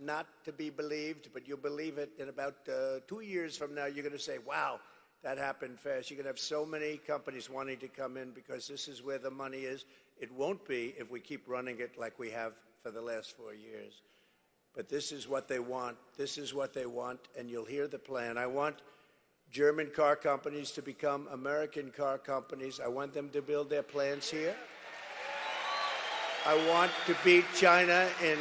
not to be believed, but you'll believe it in about 2 years from now. You're going to say, wow, that happened fast. You're going to have so many companies wanting to come in because this is where the money is. It won't be if we keep running it like we have for the last 4 years. But this is what they want. This is what they want, and you'll hear the plan. I want German car companies to become American car companies. I want them to build their plants here. I want to beat China in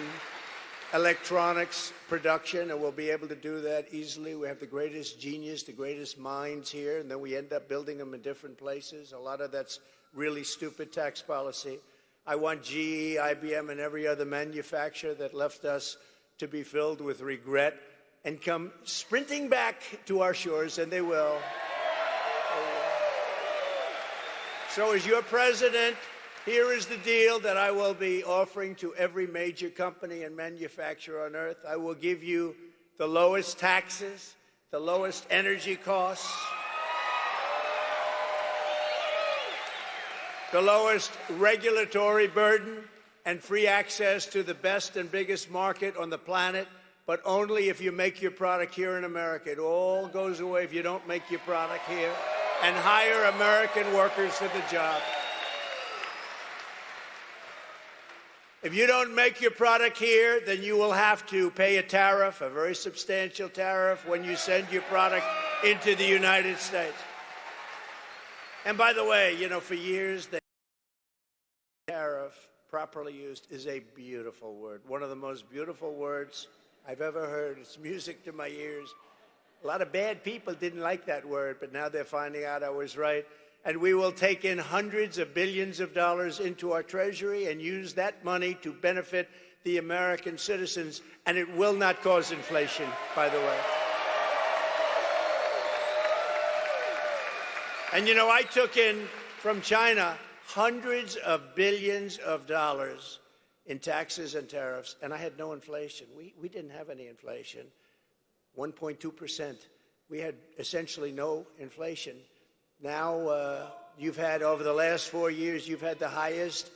electronics production, and we'll be able to do that easily. We have the greatest genius, the greatest minds here, and then we end up building them in different places. A lot of that's really stupid tax policy. I want GE, IBM, and every other manufacturer that left us to be filled with regret and come sprinting back to our shores, and they will. So as your president, here is the deal that I will be offering to every major company and manufacturer on earth. I will give you the lowest taxes, the lowest energy costs, the lowest regulatory burden, and free access to the best and biggest market on the planet, but only if you make your product here in America. It all goes away if you don't make your product here, and hire American workers for the job. If you don't make your product here, then you will have to pay a tariff, a very substantial tariff, when you send your product into the United States. And by the way, you know, for years, the tariff, properly used, is a beautiful word. One of the most beautiful words I've ever heard. It's music to my ears. A lot of bad people didn't like that word, but now they're finding out I was right. And we will take in hundreds of billions of dollars into our treasury and use that money to benefit the American citizens, and it will not cause inflation, by the way. And you know, I took in from China hundreds of billions of dollars in taxes and tariffs, and I had no inflation. We didn't have any inflation, 1.2%. We had essentially no inflation. Now, you've had, over the last 4 years, you've had the highest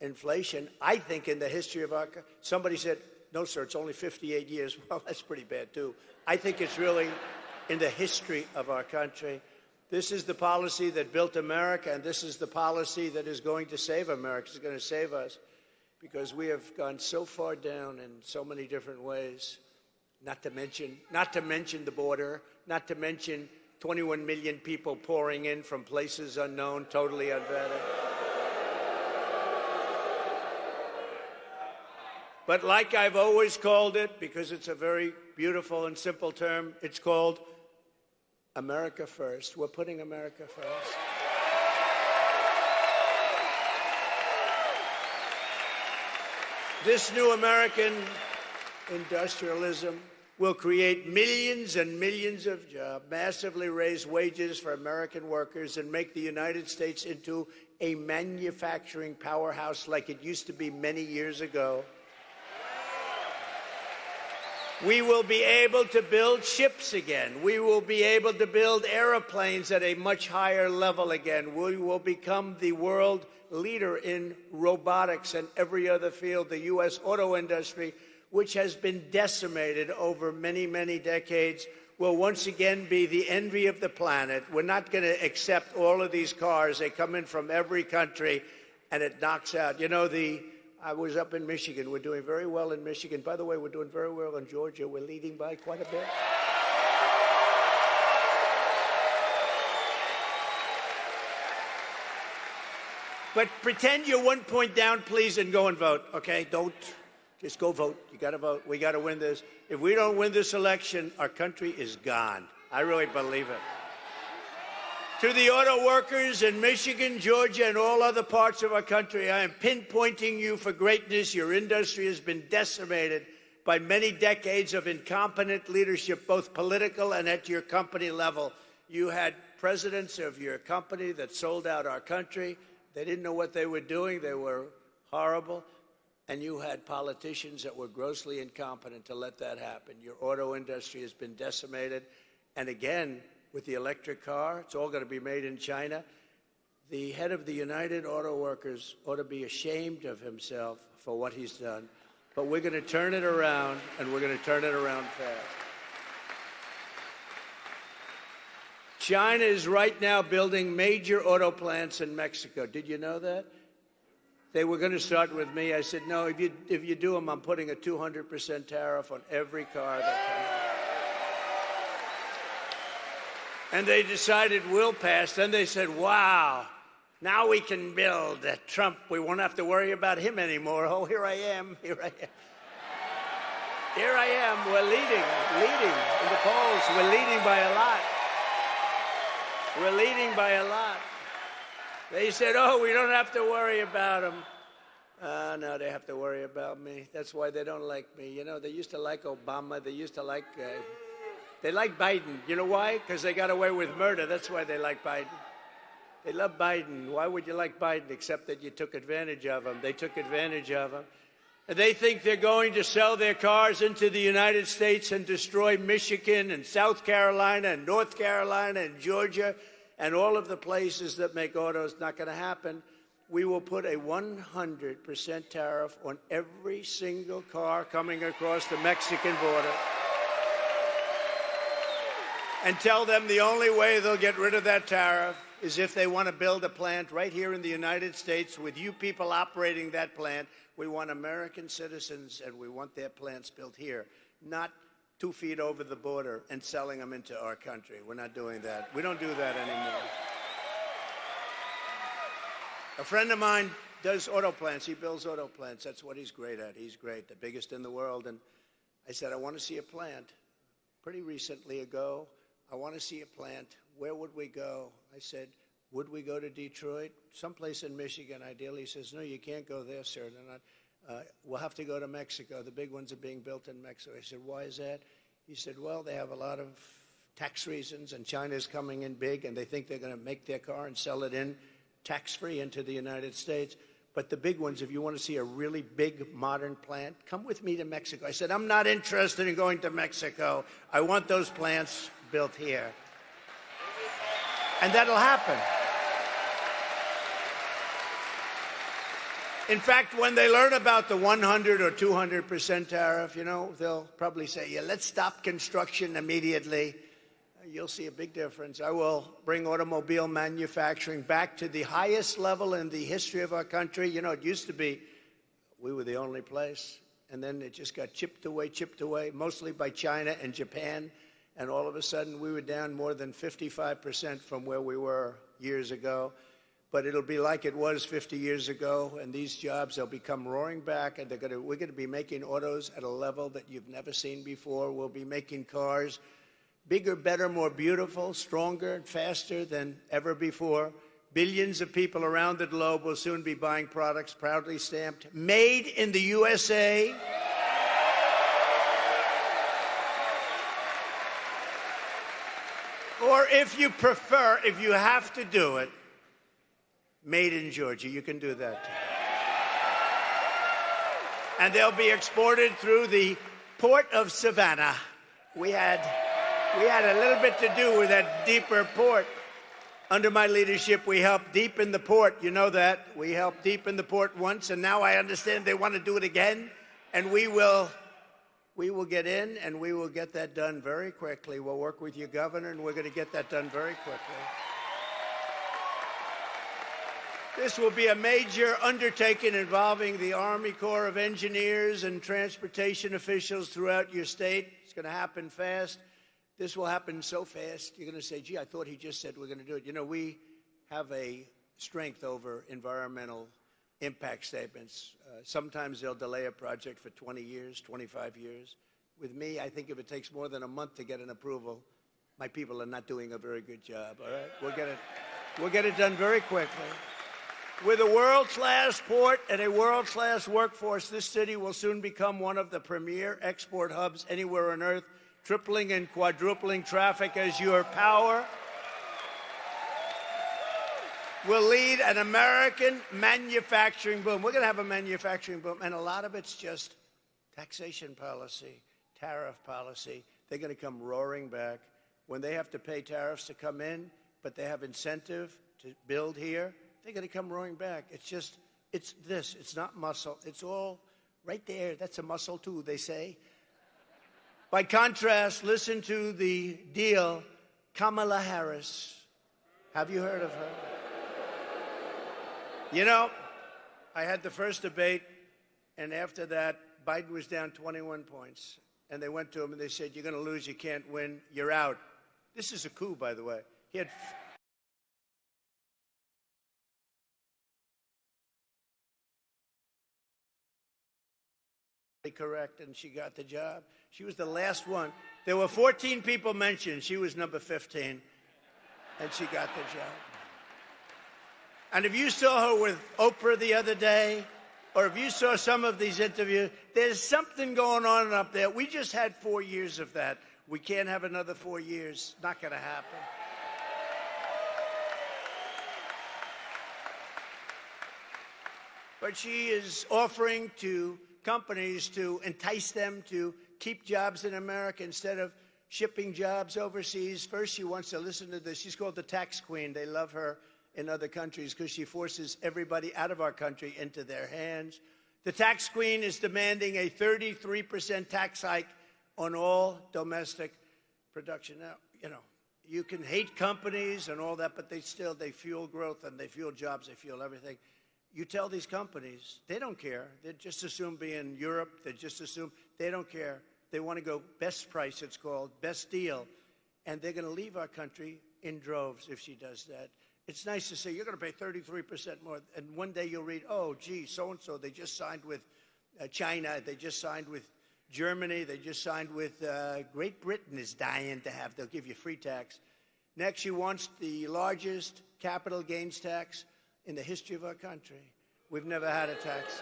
inflation, I think, in the history of our country. Somebody said, no, sir, it's only 58 years. Well, that's pretty bad, too. I think it's really in the history of our country. This is the policy that built America, and this is the policy that is going to save America. It's going to save us, because we have gone so far down in so many different ways, not to mention the border, not to mention 21 million people pouring in from places unknown, totally unvetted. But like I've always called it, because it's a very beautiful and simple term, it's called America First. We're putting America first. This new American industrialism will create millions and millions of jobs, massively raise wages for American workers, and make the United States into a manufacturing powerhouse like it used to be many years ago. We will be able to build ships again. We will be able to build airplanes at a much higher level again. We will become the world leader in robotics and every other field. The U.S. auto industry, which has been decimated over many, many decades, will once again be the envy of the planet. We're not going to accept all of these cars. They come in from every country, and it knocks out. You know, I was up in Michigan. We're doing very well in Michigan. By the way, we're doing very well in Georgia. We're leading by quite a bit. But pretend you're 1 point down, please, and go and vote, okay? Don't. Just go vote. You got to vote. We got to win this. If we don't win this election, our country is gone. I really believe it. To the auto workers in Michigan, Georgia, and all other parts of our country, I am pinpointing you for greatness. Your industry has been decimated by many decades of incompetent leadership, both political and at your company level. You had presidents of your company that sold out our country. They didn't know what they were doing. They were horrible. And you had politicians that were grossly incompetent to let that happen. Your auto industry has been decimated. And again, with the electric car, it's all going to be made in China. The head of the United Auto Workers ought to be ashamed of himself for what he's done. but we're going to turn it around, and we're going to turn it around fast. China is right now building major auto plants in Mexico. Did you know that? They were going to start with me. I said, no, if you do them, I'm putting a 200% tariff on every car that comes. And they decided we'll pass. Then they said, wow, now we can build Trump. We won't have to worry about him anymore. Oh, here I am. Here I am. Here I am. We're leading in the polls. We're leading by a lot. We're leading by a lot. They said, oh, we don't have to worry about him. No, they have to worry about me. That's why they don't like me. You know, they used to like Obama. They used to like, they like Biden. You know why? Because they got away with murder. That's why they like Biden. They love Biden. Why would you like Biden except that you took advantage of him? They took advantage of him. And they think they're going to sell their cars into the United States and destroy Michigan and South Carolina and North Carolina and Georgia and all of the places that make autos. Not going to happen. We will put a 100% tariff on every single car coming across the Mexican border and tell them the only way they'll get rid of that tariff is if they want to build a plant right here in the United States with you people operating that plant. We want American citizens, and we want their plants built here, not 2 feet over the border and selling them into our country. We're not doing that. We don't do that anymore. A friend of mine does auto plants. He builds auto plants. That's what he's great at. He's great, the biggest in the world. And I said, I want to see a plant. Pretty recently ago, I want to see a plant. Where would we go? I said, would we go to Detroit? Someplace in Michigan, ideally. He says, no, you can't go there, sir. We'll have to go to Mexico. The big ones are being built in Mexico. I said, why is that? He said, well, they have a lot of tax reasons, and China's coming in big, and they think they're going to make their car and sell it in tax-free into the United States. But the big ones, if you want to see a really big modern plant, come with me to Mexico. I said, I'm not interested in going to Mexico. I want those plants built here. And that'll happen. In fact, when they learn about the 100 or 200% tariff, you know, they'll probably say, yeah, let's stop construction immediately. You'll see a big difference. I will bring automobile manufacturing back to the highest level in the history of our country. You know, it used to be we were the only place, and then it just got chipped away, mostly by China and Japan. And all of a sudden, we were down more than 55% from where we were years ago. But it'll be like it was 50 years ago, and these jobs, they'll become roaring back, and we're going to be making autos at a level that you've never seen before. We'll be making cars bigger, better, more beautiful, stronger, and faster than ever before. Billions of people around the globe will soon be buying products proudly stamped, made in the USA. Or if you prefer, if you have to do it, made in Georgia. You can do that too. And they'll be exported through the port of Savannah. We had a little bit to do with that deeper port. Under my leadership, we helped deepen the port. You know that. We helped deepen the port once, and now I understand they want to do it again. And we will get in, and we will get that done very quickly. We'll work with your governor, and we're going to get that done very quickly. This will be a major undertaking involving the Army Corps of Engineers and transportation officials throughout your state. It's going to happen fast. This will happen so fast, you're going to say, gee, I thought he just said we're going to do it. You know, we have a strength over environmental impact statements. Sometimes they'll delay a project for 20 years, 25 years. With me, I think if it takes more than a month to get an approval, my people are not doing a very good job, all right? We'll get it done very quickly. With a world-class port and a world-class workforce, this city will soon become one of the premier export hubs anywhere on Earth, tripling and quadrupling traffic as your power will lead an American manufacturing boom. We're going to have a manufacturing boom, and a lot of it's just taxation policy, tariff policy. They're going to come roaring back. When they have to pay tariffs to come in, but they have incentive to build here, they're going to come roaring back. It's not muscle. It's all Right there, that's a muscle too, they say. By contrast, listen to the deal, Kamala Harris. Have you heard of her? You know, I had the first debate, and after that, Biden was down 21 points. And they went to him and they said, you're going to lose, you can't win, you're out. This is a coup, by the way. He had correct, and she got the job. She was the last one. There were 14 people mentioned. She was number 15, and she got the job. And if you saw her with Oprah the other day, or if you saw some of these interviews, there's something going on up there. We just had 4 years of that. We can't have another 4 years. Not going to happen. But she is offering to companies to entice them to keep jobs in America instead of shipping jobs overseas. First, she wants to listen to this. She's called the tax queen. They love her in other countries because she forces everybody out of our country into their hands. The tax queen is demanding a 33% tax hike on all domestic production. Now, you know, you can hate companies and all that, but they fuel growth and they fuel jobs, they fuel everything. You tell these companies, they don't care. They just assume be in Europe. They just assume they don't care. They want to go best price, it's called, best deal. And they're going to leave our country in droves if she does that. It's nice to say you're going to pay 33% more. And one day you'll read, oh, gee, so-and-so, they just signed with China. They just signed with Germany. They just signed with Great Britain is dying to have. They'll give you free tax. Next, she wants the largest capital gains tax in the history of our country. We've never had a tax.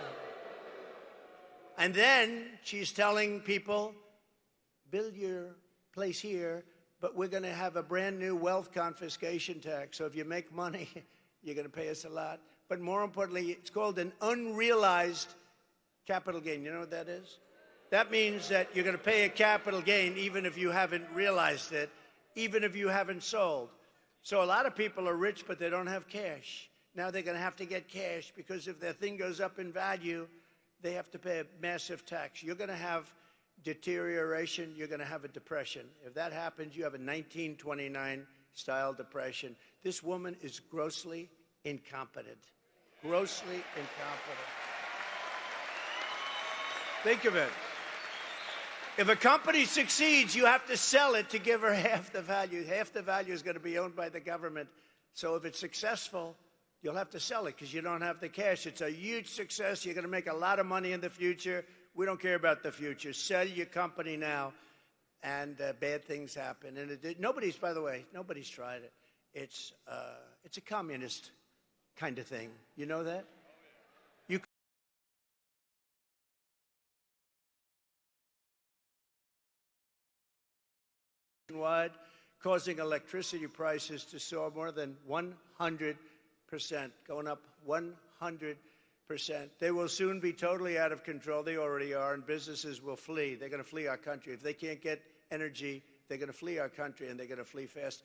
And then she's telling people, build your place here, but we're going to have a brand new wealth confiscation tax. So if you make money, you're going to pay us a lot. But more importantly, it's called an unrealized capital gain. You know what that is? That means that you're going to pay a capital gain even if you haven't realized it, even if you haven't sold. So a lot of people are rich, but they don't have cash. Now they're going to have to get cash because if their thing goes up in value, they have to pay a massive tax. You're going to have deterioration. You're going to have a depression. If that happens, you have a 1929-style depression. This woman is grossly incompetent. Grossly incompetent. Think of it. If a company succeeds, you have to sell it to give her half the value. Half the value is going to be owned by the government. So if it's successful, you'll have to sell it because you don't have the cash. It's a huge success. You're going to make a lot of money in the future. We don't care about the future. Sell your company now, and bad things happen. And nobody's, by the way, nobody's tried it. It's a communist kind of thing. You know that? You wide, causing electricity prices to soar more than 100%, going up 100%. They will soon be totally out of control. They already are, and businesses will flee. They're going to flee our country. If they can't get energy, they're going to flee our country, and they're going to flee fast.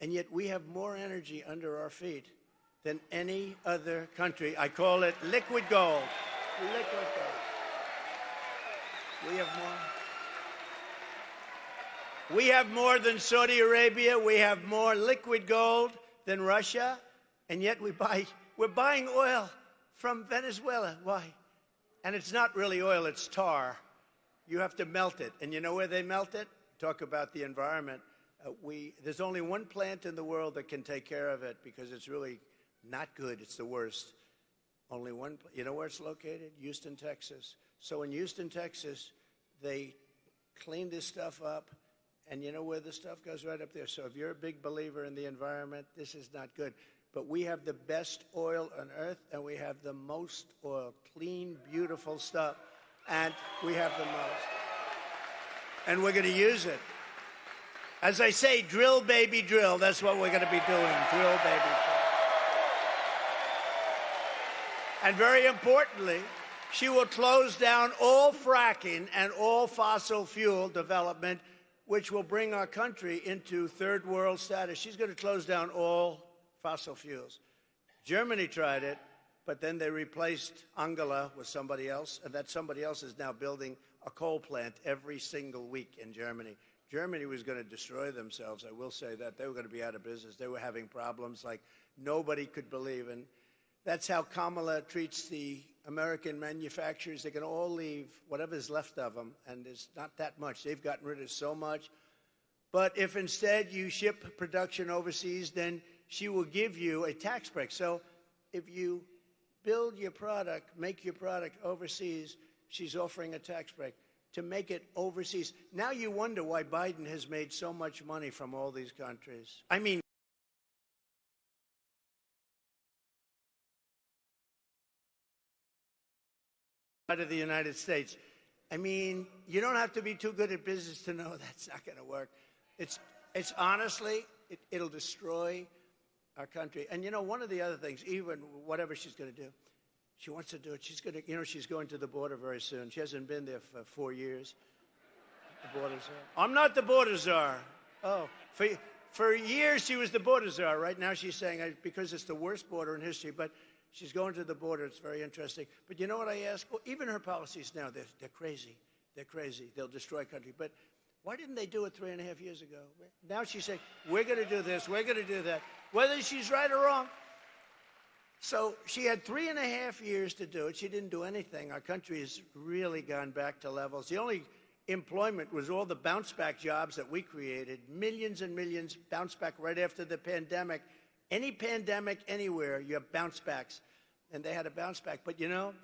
And yet we have more energy under our feet than any other country. I call it liquid gold. Liquid gold. We have more. We have more than Saudi Arabia. We have more liquid gold than Russia, and yet we're buying oil from Venezuela. Why? And it's not really oil, it's tar. You have to melt it. And you know where they melt it? Talk about the environment. There's only one plant in the world that can take care of it because it's really not good. It's the worst. Only one. You know where it's located? Houston, Texas. So in Houston, Texas, they clean this stuff up. And you know where the stuff goes? Right up there. So if you're a big believer in the environment, this is not good. But we have the best oil on earth, and we have the most oil. Clean, beautiful stuff. And we have the most. And we're going to use it. As I say, drill, baby, drill. That's what we're going to be doing. Drill, baby, drill. And very importantly, she will close down all fracking and all fossil fuel development, which will bring our country into third world status. She's going to close down all fossil fuels. Germany tried it. but then they replaced Angela with somebody else, and that somebody else is now building a coal plant every single week in Germany. Germany was going to destroy themselves, I will say that. They were going to be out of business. They were having problems like nobody could believe. And that's how Kamala treats the American manufacturers. They can all leave whatever's left of them, and there's not that much. They've gotten rid of so much. But if instead you ship production overseas, then she will give you a tax break. So if you build your product, make your product overseas, she's offering a tax break to make it overseas. Now you wonder why Biden has made so much money from all these countries. I mean, out of the United States. I mean, you don't have to be too good at business to know that's not going to work. It's honestly, it'll destroy our country. And you know, one of the other things, even whatever she's going to do, she wants to do it. She's going to, you know, she's going to the border very soon. She hasn't been there for 4 years. The border czar. I'm not the border czar. Oh, for years she was the border czar. Right now she's saying because it's the worst border in history, but she's going to the border. It's very interesting. But you know what I ask? Well, even her policies now, they're crazy. They're crazy. They'll destroy country. But why didn't they do it 3.5 years ago? Now she's saying, we're going to do this, we're going to do that, whether she's right or wrong. So she had 3.5 years to do it. She didn't do anything. Our country has really gone back to levels. The only employment was all the bounce-back jobs that we created. Millions and millions bounced back right after the pandemic. Any pandemic anywhere, you have bounce-backs. And they had a bounce-back. But, you know,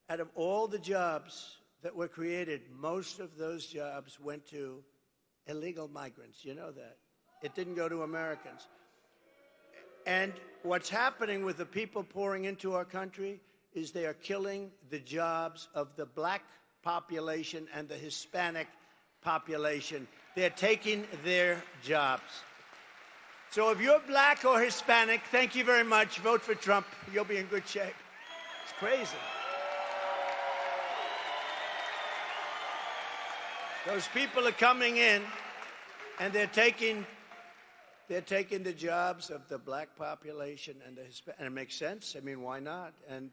out of all the jobs that were created, most of those jobs went to illegal migrants. You know that. It didn't go to Americans. And what's happening with the people pouring into our country is they are killing the jobs of the black population and the Hispanic population. They're taking their jobs. So if you're black or Hispanic, thank you very much. Vote for Trump. You'll be in good shape. It's crazy. Those people are coming in, and they're taking the jobs of the black population and the Hispanic. And it makes sense. I mean, why not? And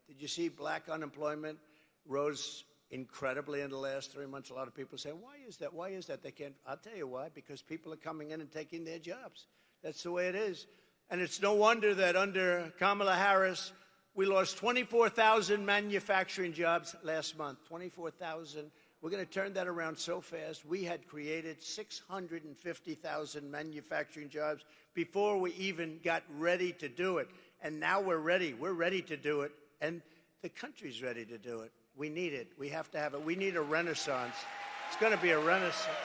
did you see black unemployment rose incredibly in the last 3 months? A lot of people say, why is that? Why is that? They can't. I'll tell you why. Because people are coming in and taking their jobs. That's the way it is. And it's no wonder that under Kamala Harris, we lost 24,000 manufacturing jobs last month. 24,000. We're going to turn that around so fast. We had created 650,000 manufacturing jobs before we even got ready to do it. And now we're ready. We're ready to do it. And the country's ready to do it. We need it. We have to have it. We need a renaissance. It's going to be a renaissance.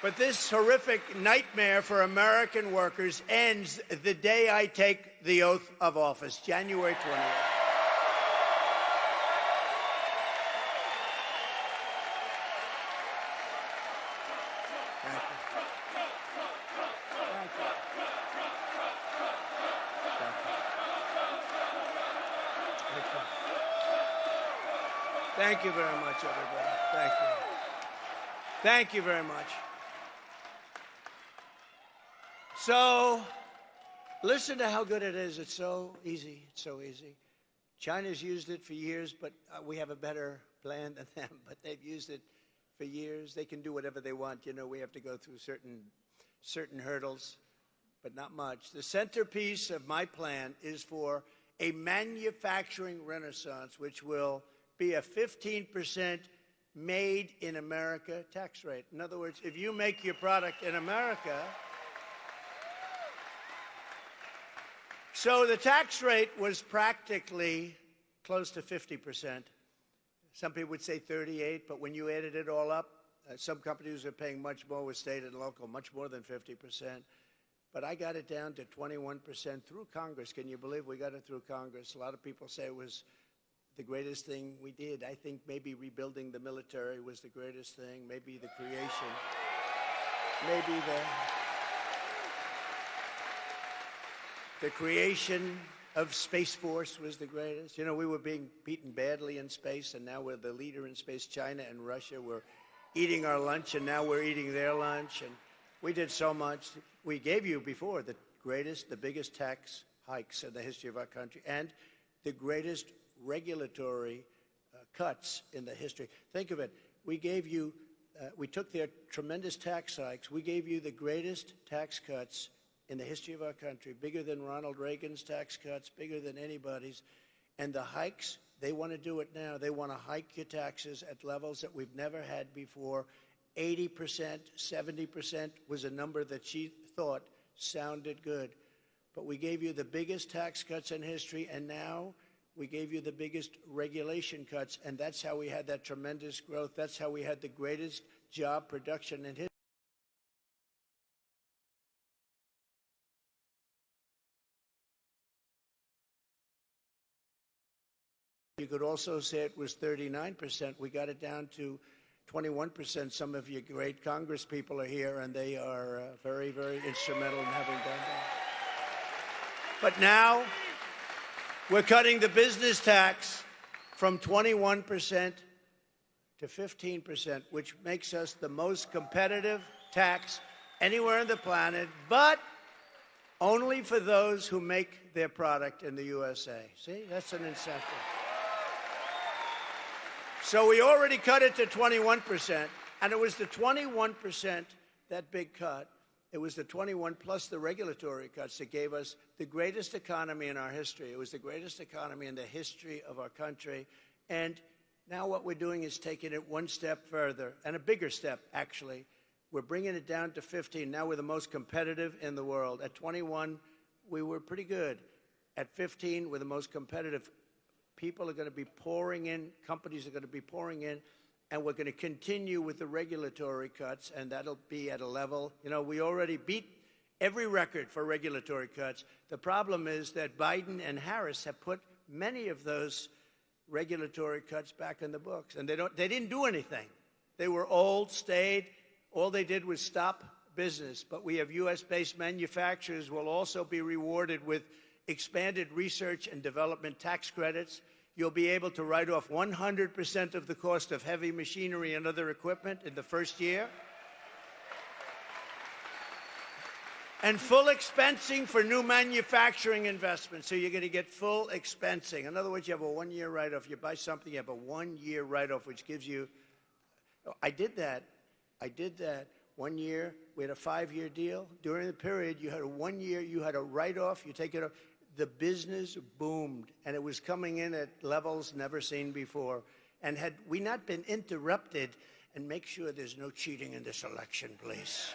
But this horrific nightmare for American workers ends the day I take the oath of office, January 20th. Thank you very much, everybody. Thank you. Thank you very much. So, listen to how good it is. It's so easy. It's so easy. China's used it for years, but we have a better plan than them. But they've used it for years. They can do whatever they want. You know, we have to go through certain hurdles, but not much. The centerpiece of my plan is for a manufacturing renaissance, which will be a 15% made in America tax rate. In other words, if you make your product in America, so the tax rate was practically close to 50%. Some people would say 38, but when you added it all up, some companies are paying much more with state and local, much more than 50%. But I got it down to 21% through Congress. Can you believe we got it through Congress? A lot of people say it was the greatest thing we did. I think maybe rebuilding the military was the greatest thing. Maybe the creation. Maybe the creation of Space Force was the greatest. You know, we were being beaten badly in space, and now we're the leader in space. China and Russia were eating our lunch, and now we're eating their lunch. And we did so much. We gave you before the greatest, the biggest tax hikes in the history of our country and the greatest regulatory cuts in the history. Think of it. We gave you, we took their tremendous tax hikes. We gave you the greatest tax cuts in the history of our country, bigger than Ronald Reagan's tax cuts, bigger than anybody's. And the hikes, they want to do it now. They want to hike your taxes at levels that we've never had before. 80%, 70% was a number that she thought sounded good. But we gave you the biggest tax cuts in history, and now we gave you the biggest regulation cuts, and that's how we had that tremendous growth. That's how we had the greatest job production in history. You could also say it was 39%. We got it down to 21%. Some of you great Congress people are here, and they are very, very instrumental in having done that. But now we're cutting the business tax from 21% to 15%, which makes us the most competitive tax anywhere on the planet, but only for those who make their product in the USA. See, that's an incentive. So we already cut it to 21%, and it was the 21%, that big cut, it was the 21 plus the regulatory cuts that gave us the greatest economy in our history. It was the greatest economy in the history of our country. And now what we're doing is taking it one step further, and a bigger step, actually. We're bringing it down to 15. Now we're the most competitive in the world. At 21, we were pretty good. At 15, we're the most competitive. People are going to be pouring in, companies are going to be pouring in, and we're going to continue with the regulatory cuts, and that'll be at a level, you know, we already beat every record for regulatory cuts. The problem is that Biden and Harris have put many of those regulatory cuts back in the books, and they didn't do anything. They were old, stayed. All they did was stop business. But we have U.S.-based manufacturers will also be rewarded with expanded research and development tax credits. You'll be able to write off 100% of the cost of heavy machinery and other equipment in the first year. And full expensing for new manufacturing investments. So you're going to get full expensing. In other words, you have a one-year write-off. You buy something, you have a one-year write-off, which gives you... I did that. 1 year, we had a 5-year deal. During the period, you had a 1 year, you had a write-off, you take it off. The business boomed, and it was coming in at levels never seen before. And had we not been interrupted, and make sure there's no cheating in this election, please.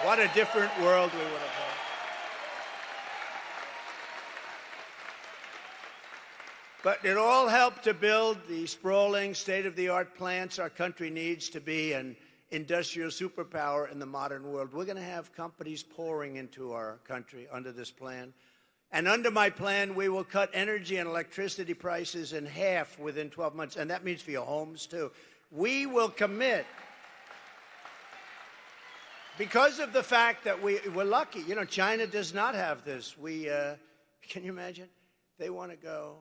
What a different world we would have had. But it all helped to build the sprawling, state-of-the-art plants our country needs to be an industrial superpower in the modern world. We're going to have companies pouring into our country under this plan. And under my plan, we will cut energy and electricity prices in half within 12 months. And that means for your homes, too. We will commit, because of the fact that we're lucky. You know, China does not have this. Can you imagine? They want to go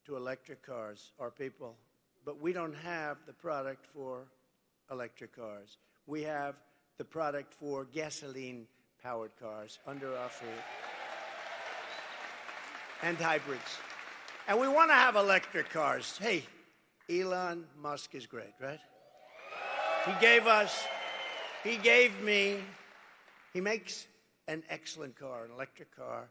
to electric cars, our people. But we don't have the product for electric cars. We have the product for gasoline-powered cars under our feet. And hybrids. And we want to have electric cars. Hey, Elon Musk is great, right? He makes an excellent car, an electric car.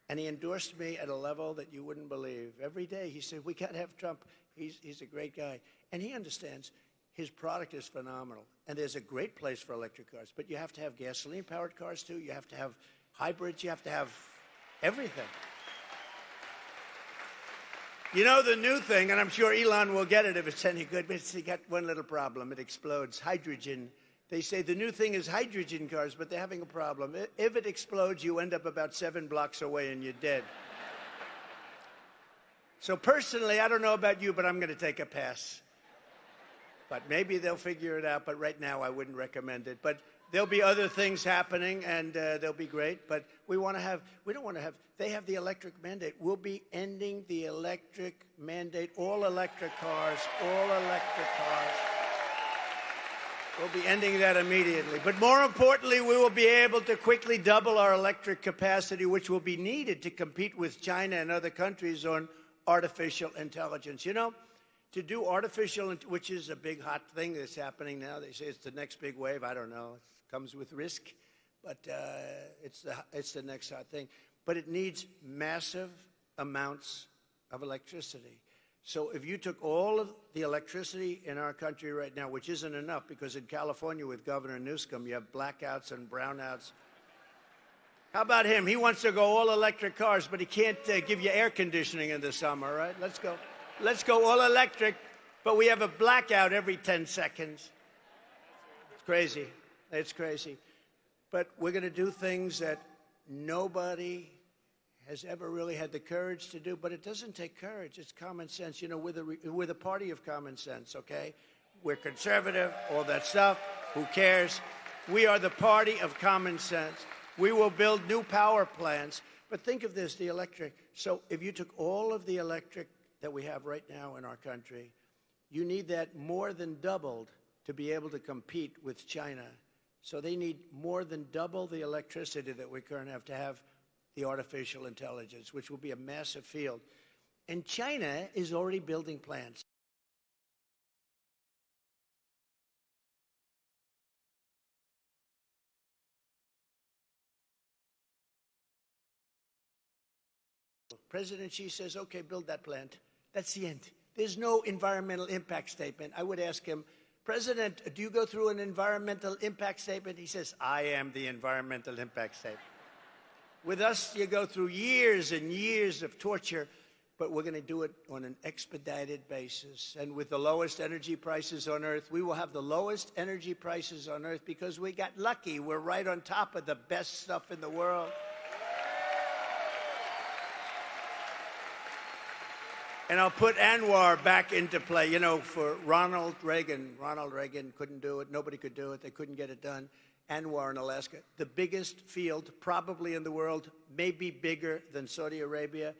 And he endorsed me at a level that you wouldn't believe. Every day he said, we got to have Trump. He's a great guy. And he understands his product is phenomenal. And there's a great place for electric cars. But you have to have gasoline-powered cars, too. You have to have hybrids. You have to have everything. You know the new thing, and I'm sure Elon will get it if it's any good, but it's got one little problem. It explodes. Hydrogen. They say the new thing is hydrogen cars, but they're having a problem. If it explodes, you end up about 7 blocks away and you're dead. So personally, I don't know about you, but I'm going to take a pass. But maybe they'll figure it out, but right now I wouldn't recommend it. But there'll be other things happening, and they'll be great. But we don't want to have, they have the electric mandate. We'll be ending the electric mandate, all electric cars, all electric cars. We'll be ending that immediately. But more importantly, we will be able to quickly double our electric capacity, which will be needed to compete with China and other countries on artificial intelligence. You know, to do which is a big hot thing that's happening now. They say it's the next big wave. I don't know. It comes with risk, but it's the next hot thing. But it needs massive amounts of electricity. So if you took all of the electricity in our country right now, which isn't enough, because in California with Governor Newsom, you have blackouts and brownouts. How about him? He wants to go all electric cars, but he can't give you air conditioning in the summer, right? Let's go all electric, but we have a blackout every 10 seconds. It's crazy. It's crazy. But we're going to do things that nobody has ever really had the courage to do, but it doesn't take courage. It's common sense. You know, we're the party of common sense, okay? We're conservative, all that stuff. Who cares? We are the party of common sense. We will build new power plants. But think of this, the electric. So if you took all of the electric that we have right now in our country, you need that more than doubled to be able to compete with China. So they need more than double the electricity that we currently have to have the artificial intelligence, which will be a massive field. And China is already building plants. President Xi says, okay, build that plant. That's the end. There's no environmental impact statement. I would ask him, President, do you go through an environmental impact statement? He says, I am the environmental impact statement. With us, you go through years and years of torture, but we're going to do it on an expedited basis. And with the lowest energy prices on Earth, we will have the lowest energy prices on Earth because we got lucky. We're right on top of the best stuff in the world. And I'll put Anwar back into play. You know, for Ronald Reagan couldn't do it. Nobody could do it. They couldn't get it done. Anwar in Alaska, the biggest field probably in the world, maybe bigger than Saudi Arabia.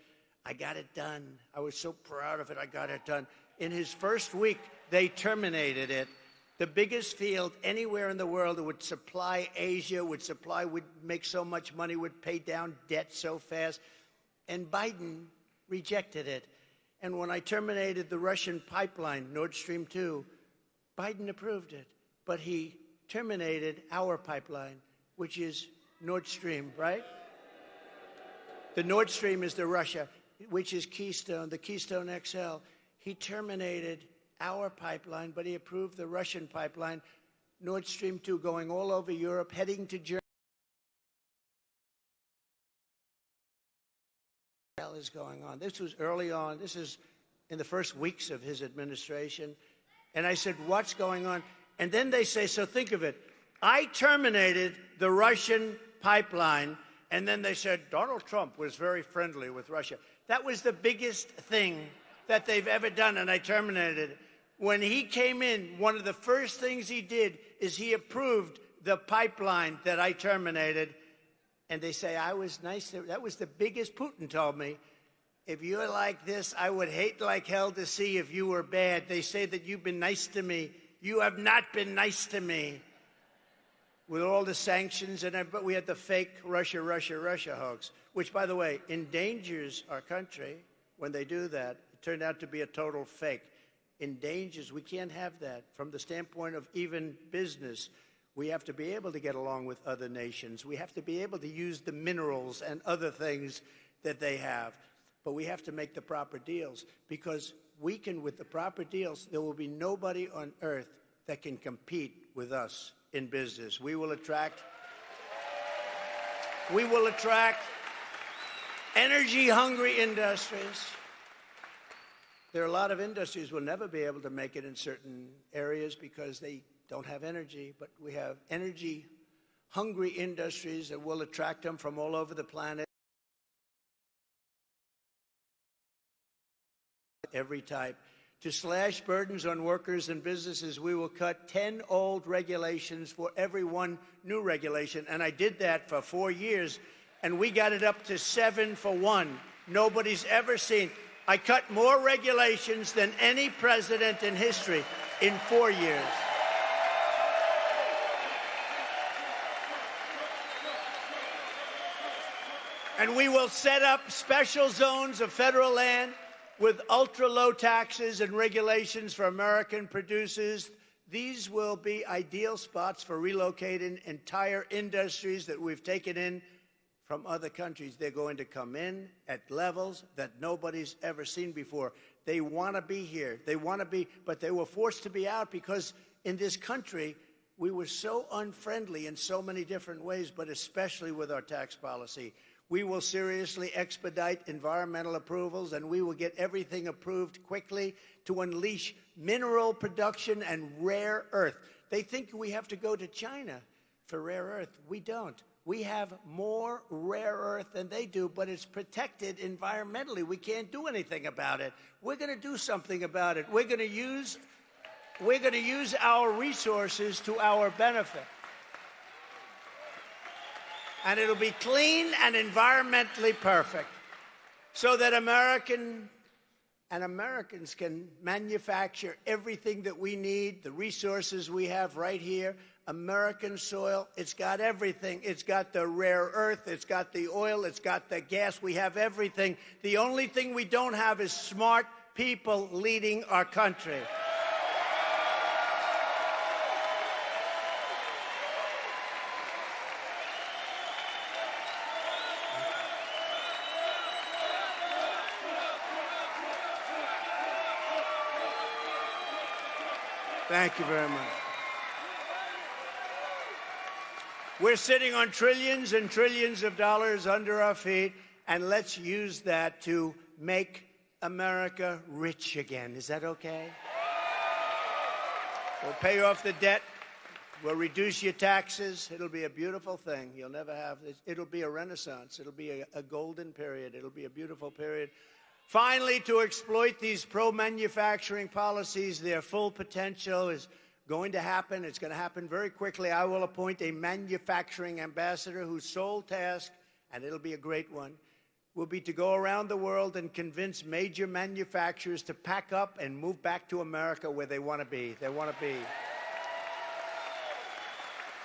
I got it done. I was so proud of it. I got it done. In his first week, they terminated it. The biggest field anywhere in the world that would supply Asia, would make so much money, would pay down debt so fast. And Biden rejected it. And when I terminated the Russian pipeline, Nord Stream 2, Biden approved it. But he terminated our pipeline, which is Nord Stream, right? The Nord Stream is the Russia, which is Keystone, the Keystone XL. He terminated our pipeline, but he approved the Russian pipeline, Nord Stream 2, going all over Europe, heading to Germany. What the hell is going on? This was early on. This is in the first weeks of his administration. And I said, what's going on? And then they say, so think of it. I terminated the Russian pipeline, and then they said Donald Trump was very friendly with Russia. That was the biggest thing that they've ever done, and I terminated it. When he came in, one of the first things he did is he approved the pipeline that I terminated, and they say I was nice. That was the biggest. Putin told me, if you're like this, I would hate like hell to see if you were bad. They say that you've been nice to me. You have not been nice to me. With all the sanctions, but we had the fake Russia hoax, which, by the way, endangers our country when they do that. It turned out to be a total fake. Endangers, we can't have that. From the standpoint of even business, we have to be able to get along with other nations. We have to be able to use the minerals and other things that they have. But we have to make the proper deals, because we can, with the proper deals, there will be nobody on earth that can compete with us in business. We will attract energy-hungry industries. There are a lot of industries will never be able to make it in certain areas because they don't have energy, but we have energy-hungry industries that will attract them from all over the planet. Every type. To slash burdens on workers and businesses, we will cut 10 old regulations for every one new regulation. And I did that for 4 years, and we got it up to 7 for 1. Nobody's ever seen. I cut more regulations than any president in history in 4 years. And we will set up special zones of federal land with ultra-low taxes and regulations for American producers. These will be ideal spots for relocating entire industries that we've taken in from other countries. They're going to come in at levels that nobody's ever seen before. They want to be here. They want to be, but they were forced to be out because in this country, we were so unfriendly in so many different ways, but especially with our tax policy. We will seriously expedite environmental approvals, and we will get everything approved quickly to unleash mineral production and rare earth. They think we have to go to China for rare earth. We don't. We have more rare earth than they do, but it's protected environmentally. We can't do anything about it. We're going to do something about it. We're going to use our resources to our benefit. And it'll be clean and environmentally perfect so that Americans can manufacture everything that we need, the resources we have right here. American soil, it's got everything. It's got the rare earth, it's got the oil, it's got the gas. We have everything. The only thing we don't have is smart people leading our country. Thank you very much. We're sitting on trillions and trillions of dollars under our feet, and let's use that to make America rich again. Is that okay? We'll pay off the debt. We'll reduce your taxes. It'll be a beautiful thing. You'll never have this. It'll be a renaissance. It'll be a golden period. It'll be a beautiful period. Finally, to exploit these pro-manufacturing policies, their full potential is going to happen. It's going to happen very quickly. I will appoint a manufacturing ambassador whose sole task, and it'll be a great one, will be to go around the world and convince major manufacturers to pack up and move back to America where they want to be. They want to be.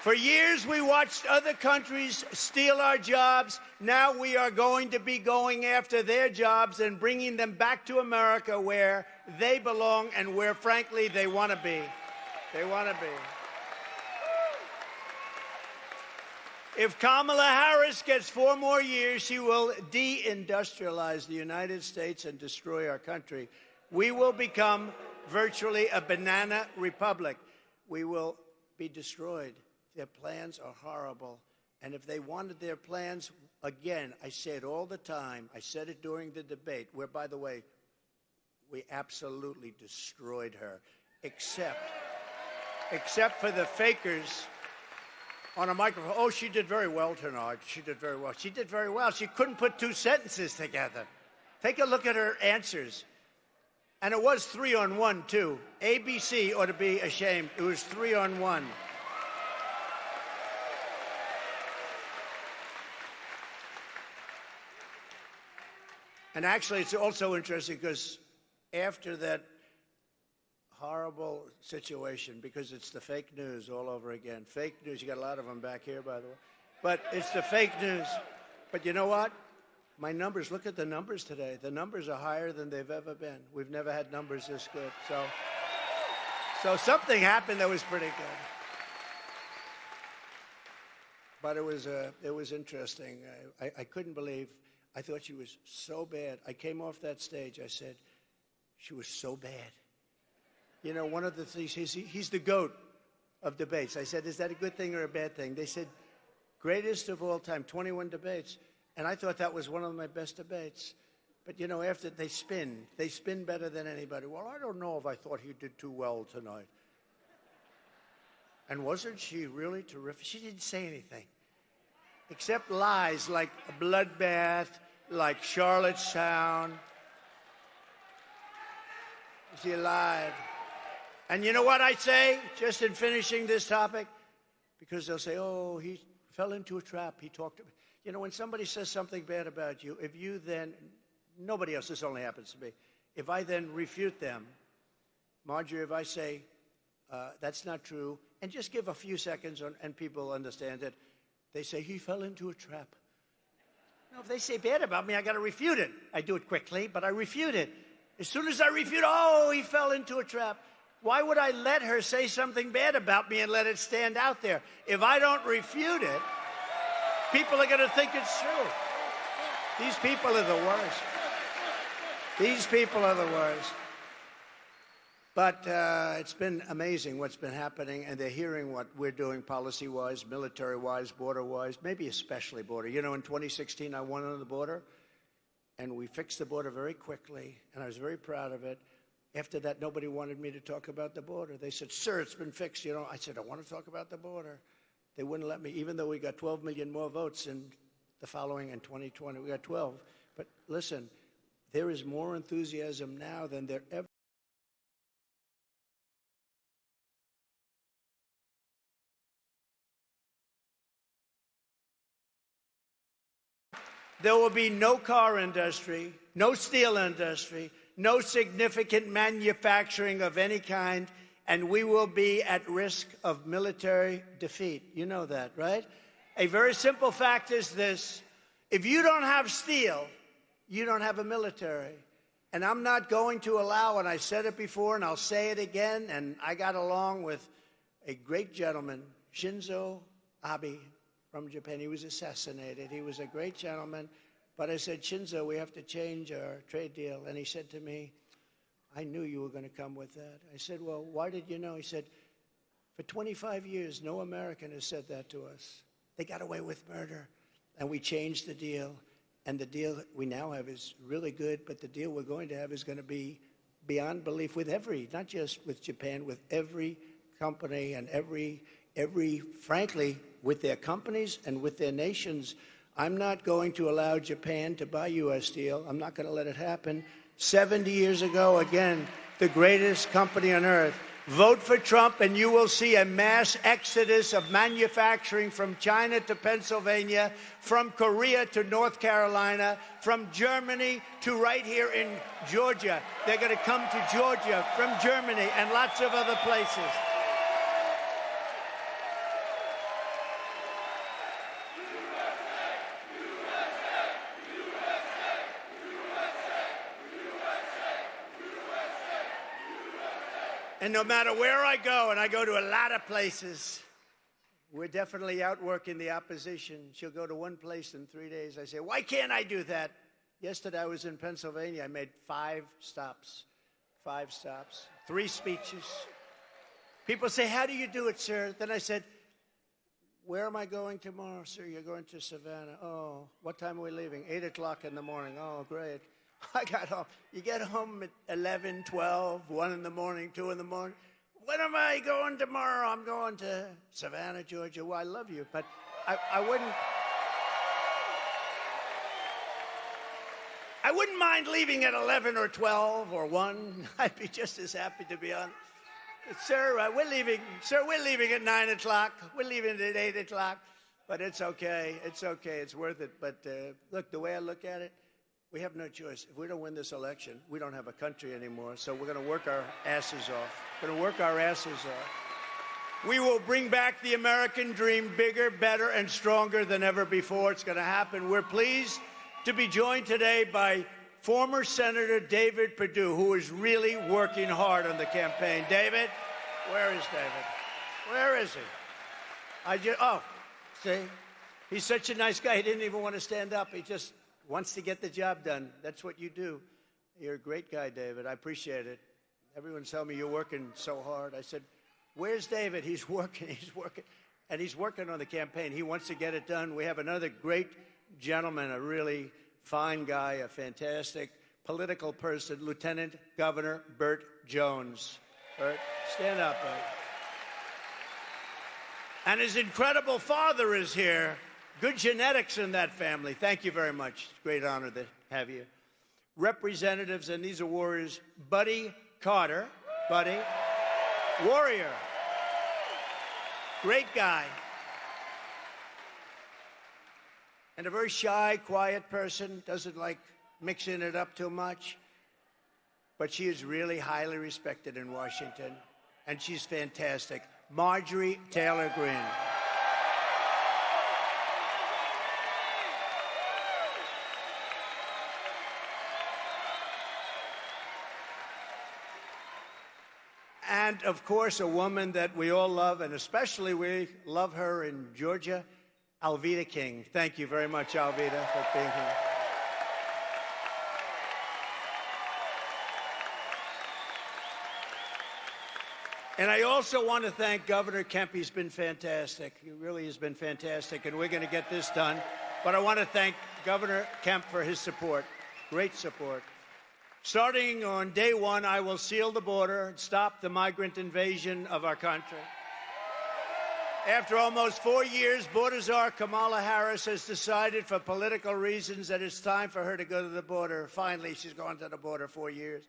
For years, we watched other countries steal our jobs. Now we are going to be going after their jobs and bringing them back to America where they belong and where, frankly, they want to be. They want to be. If Kamala Harris gets 4 more years, she will deindustrialize the United States and destroy our country. We will become virtually a banana republic. We will be destroyed. Their plans are horrible. And if they wanted their plans, again, I say it all the time. I said it during the debate, where, by the way, we absolutely destroyed her, except for the fakers on a microphone. Oh, she did very well tonight. She did very well. She did very well. She couldn't put 2 sentences together. Take a look at her answers. And it was 3-on-1, too. ABC ought to be ashamed. It was 3-on-1. And actually, it's also interesting because after that horrible situation, because it's the fake news all over again. Fake news. You got a lot of them back here, by the way. But it's the fake news. But you know what? My numbers, look at the numbers today. The numbers are higher than they've ever been. We've never had numbers this good. So something happened that was pretty good. But it was interesting. I couldn't believe. I thought she was so bad. I came off that stage. I said, she was so bad. You know, one of the things, he's the GOAT of debates. I said, is that a good thing or a bad thing? They said, greatest of all time, 21 debates. And I thought that was one of my best debates. But, you know, after they spin better than anybody. Well, I don't know if I thought he did too well tonight. And wasn't she really terrific? She didn't say anything. Except lies like a bloodbath, like Charlottetown. She lied. And you know what I say, just in finishing this topic? Because they'll say, oh, he fell into a trap. He talked about. You know, when somebody says something bad about you, if you then, nobody else, this only happens to me, if I then refute them, Marjorie, if I say, that's not true, and just give a few seconds and people understand it, they say, he fell into a trap. If they say bad about me, I got to refute it. I do it quickly, but I refute it. As soon as I refute, oh, he fell into a trap. Why would I let her say something bad about me and let it stand out there? If I don't refute it, people are going to think it's true. These people are the worst. These people are the worst. But it's been amazing what's been happening, and they're hearing what we're doing policy-wise, military-wise, border-wise, maybe especially border. You know, in 2016, I won on the border, and we fixed the border very quickly, and I was very proud of it. After that, nobody wanted me to talk about the border. They said, sir, it's been fixed. You know, I said, I want to talk about the border. They wouldn't let me, even though we got 12 million more votes in the following in 2020. We got 12. But listen, there is more enthusiasm now than there ever. There will be no car industry, no steel industry, no significant manufacturing of any kind, and we will be at risk of military defeat. You know that, right? A very simple fact is this. If you don't have steel, you don't have a military. And I'm not going to allow, and I said it before and I'll say it again, and I got along with a great gentleman, Shinzo Abe, from Japan. He was assassinated. He was a great gentleman. But I said, Shinzo, we have to change our trade deal. And he said to me, I knew you were going to come with that. I said, well, why did you know? He said, for 25 years, no American has said that to us. They got away with murder. And we changed the deal. And the deal that we now have is really good. But the deal we're going to have is going to be beyond belief with every, not just with Japan, with every company and every, frankly, with their companies and with their nations. I'm not going to allow Japan to buy U.S. steel. I'm not going to let it happen. 70 years ago, again, the greatest company on earth. Vote for Trump, and you will see a mass exodus of manufacturing from China to Pennsylvania, from Korea to North Carolina, from Germany to right here in Georgia. They're going to come to Georgia from Germany and lots of other places. And no matter where I go, and I go to a lot of places, we're definitely outworking the opposition. She'll go to one place in 3 days. I say, why can't I do that? Yesterday I was in Pennsylvania. I made 5 stops, 3 speeches. People say, how do you do it, sir? Then I said, where am I going tomorrow, sir? You're going to Savannah. Oh, what time are we leaving? 8 o'clock in the morning. Oh, great. I got home. You get home at 11, 12, 1 in the morning, 2 in the morning. When am I going tomorrow? I'm going to Savannah, Georgia. Well, I love you, but I wouldn't mind leaving at 11 or 12 or 1. I'd be just as happy to be on. Sir, we're leaving at 9 o'clock. We're leaving at 8 o'clock. But it's okay. It's okay. It's worth it. But look, the way I look at it, we have no choice. If we don't win this election, we don't have a country anymore. So we're going to work our asses off. We're going to work our asses off. We will bring back the American dream bigger, better, and stronger than ever before. It's going to happen. We're pleased to be joined today by former Senator David Perdue, who is really working hard on the campaign. David? Where is David? Where is he? See? He's such a nice guy. He didn't even want to stand up. He just wants to get the job done. That's what you do. You're a great guy, David. I appreciate it. Everyone's telling me you're working so hard. I said, where's David? He's working. He's working. And he's working on the campaign. He wants to get it done. We have another great gentleman, a really fine guy, a fantastic political person, Lieutenant Governor Burt Jones. Burt, stand up, Burt. And his incredible father is here. Good genetics in that family. Thank you very much. It's a great honor to have you. Representatives, and these are warriors, Buddy Carter. Buddy. Warrior. Great guy. And a very shy, quiet person. Doesn't like mixing it up too much. But she is really highly respected in Washington. And she's fantastic. Marjorie Taylor Greene. And, of course, a woman that we all love, and especially we love her in Georgia, Alveda King. Thank you very much, Alveda, for being here. And I also want to thank Governor Kemp. He's been fantastic. He really has been fantastic, and we're going to get this done. But I want to thank Governor Kemp for his support, great support. Starting on day one, I will seal the border and stop the migrant invasion of our country. After almost 4 years, border czar Kamala Harris has decided for political reasons that it's time for her to go to the border. Finally, she's gone to the border 4 years.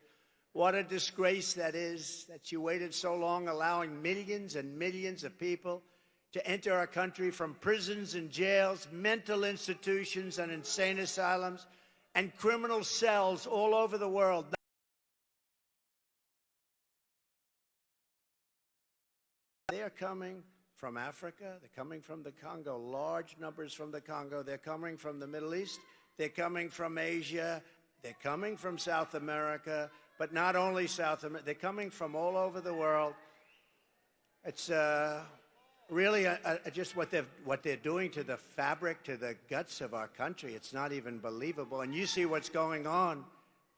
What a disgrace that is, that she waited so long, allowing millions and millions of people to enter our country from prisons and jails, mental institutions and insane asylums, and criminal cells all over the world. They are coming from Africa. They're coming from the Congo, large numbers from the Congo. They're coming from the Middle East. They're coming from Asia. They're coming from South America, but not only South America. They're coming from all over the world. It's really just what they're doing to the fabric, to the guts of our country. It's not even believable. And you see what's going on.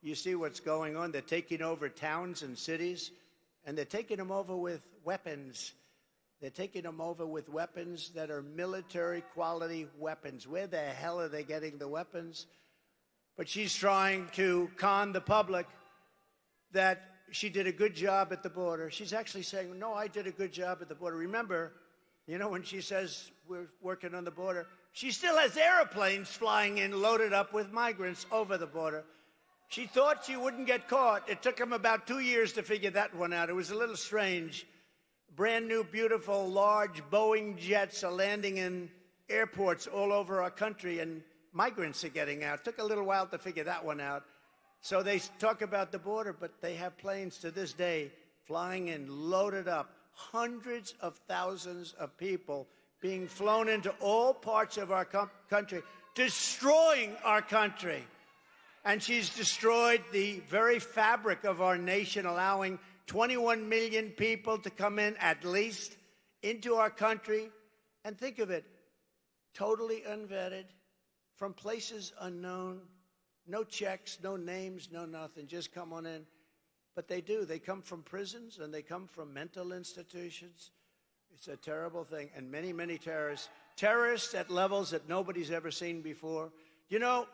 You see what's going on. They're taking over towns and cities, and they're taking them over with weapons. They're taking them over with weapons that are military-quality weapons. Where the hell are they getting the weapons? But she's trying to con the public that she did a good job at the border. She's actually saying, no, I did a good job at the border. Remember, you know, when she says we're working on the border, she still has airplanes flying in loaded up with migrants over the border. She thought she wouldn't get caught. It took them about 2 years to figure that one out. It was a little strange. Brand new, beautiful, large Boeing jets are landing in airports all over our country, and migrants are getting out. It took a little while to figure that one out. So they talk about the border, but they have planes to this day flying in, loaded up, hundreds of thousands of people being flown into all parts of our country, destroying our country. And she's destroyed the very fabric of our nation, allowing 21 million people to come in, at least, into our country. And think of it, totally unvetted, from places unknown, no checks, no names, no nothing, just come on in. But they do. They come from prisons, and they come from mental institutions. It's a terrible thing. And many, many terrorists at levels that nobody's ever seen before. You know,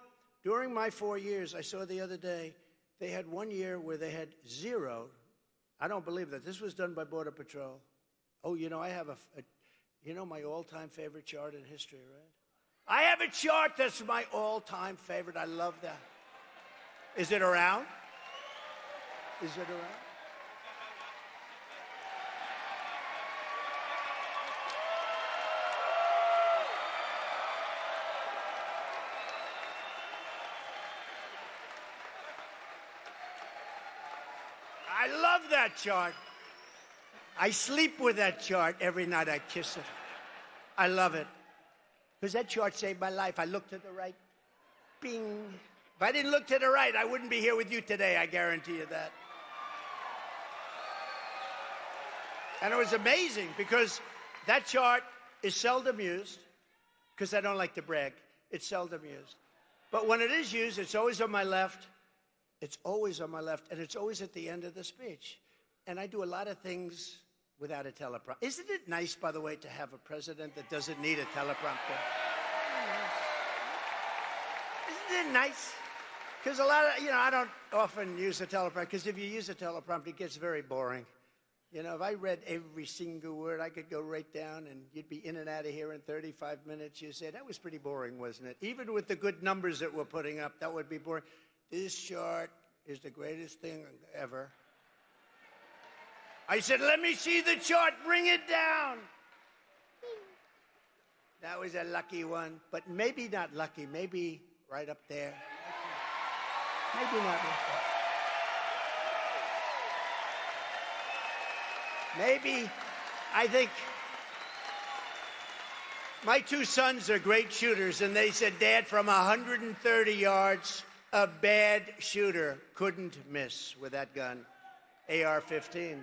during my 4 years, I saw the other day, they had 1 year where they had zero. I don't believe that. This was done by Border Patrol. Oh, you know, I have you know my all-time favorite chart in history, right? I have a chart that's my all-time favorite. I love that. Is it around? Is it around? I love that chart. I sleep with that chart every night. I kiss it. I love it. Because that chart saved my life. I looked to the right. Bing. If I didn't look to the right, I wouldn't be here with you today. I guarantee you that. And it was amazing because that chart is seldom used, because I don't like to brag. It's seldom used. But when it is used, it's always on my left. It's always on my left, and it's always at the end of the speech. And I do a lot of things without a teleprompter. Isn't it nice, by the way, to have a president that doesn't need a teleprompter? Isn't it nice? Because a lot of, I don't often use a teleprompter, because if you use a teleprompter, it gets very boring. You know, if I read every single word, I could go right down, and you'd be in and out of here in 35 minutes. You'd say, that was pretty boring, wasn't it? Even with the good numbers that we're putting up, that would be boring. This chart is the greatest thing ever. I said, let me see the chart. Bring it down. That was a lucky one, but maybe not lucky. Maybe right up there. Maybe not lucky. Maybe, I think, my two sons are great shooters, and they said, Dad, from 130 yards, a bad shooter couldn't miss with that gun, AR-15.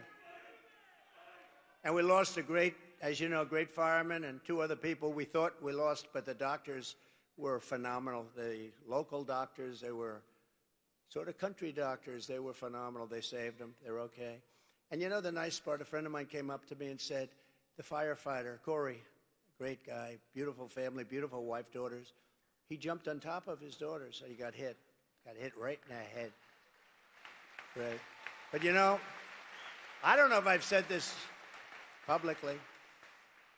And we lost a great, as you know, great fireman and two other people we thought we lost, but the doctors were phenomenal. The local doctors, they were sort of country doctors. They were phenomenal. They saved them. They're okay. And you know the nice part? A friend of mine came up to me and said, the firefighter, Corey, great guy, beautiful family, beautiful wife, daughters. He jumped on top of his daughter, so he got hit right in the head. Great. But you know, I don't know if I've said this publicly,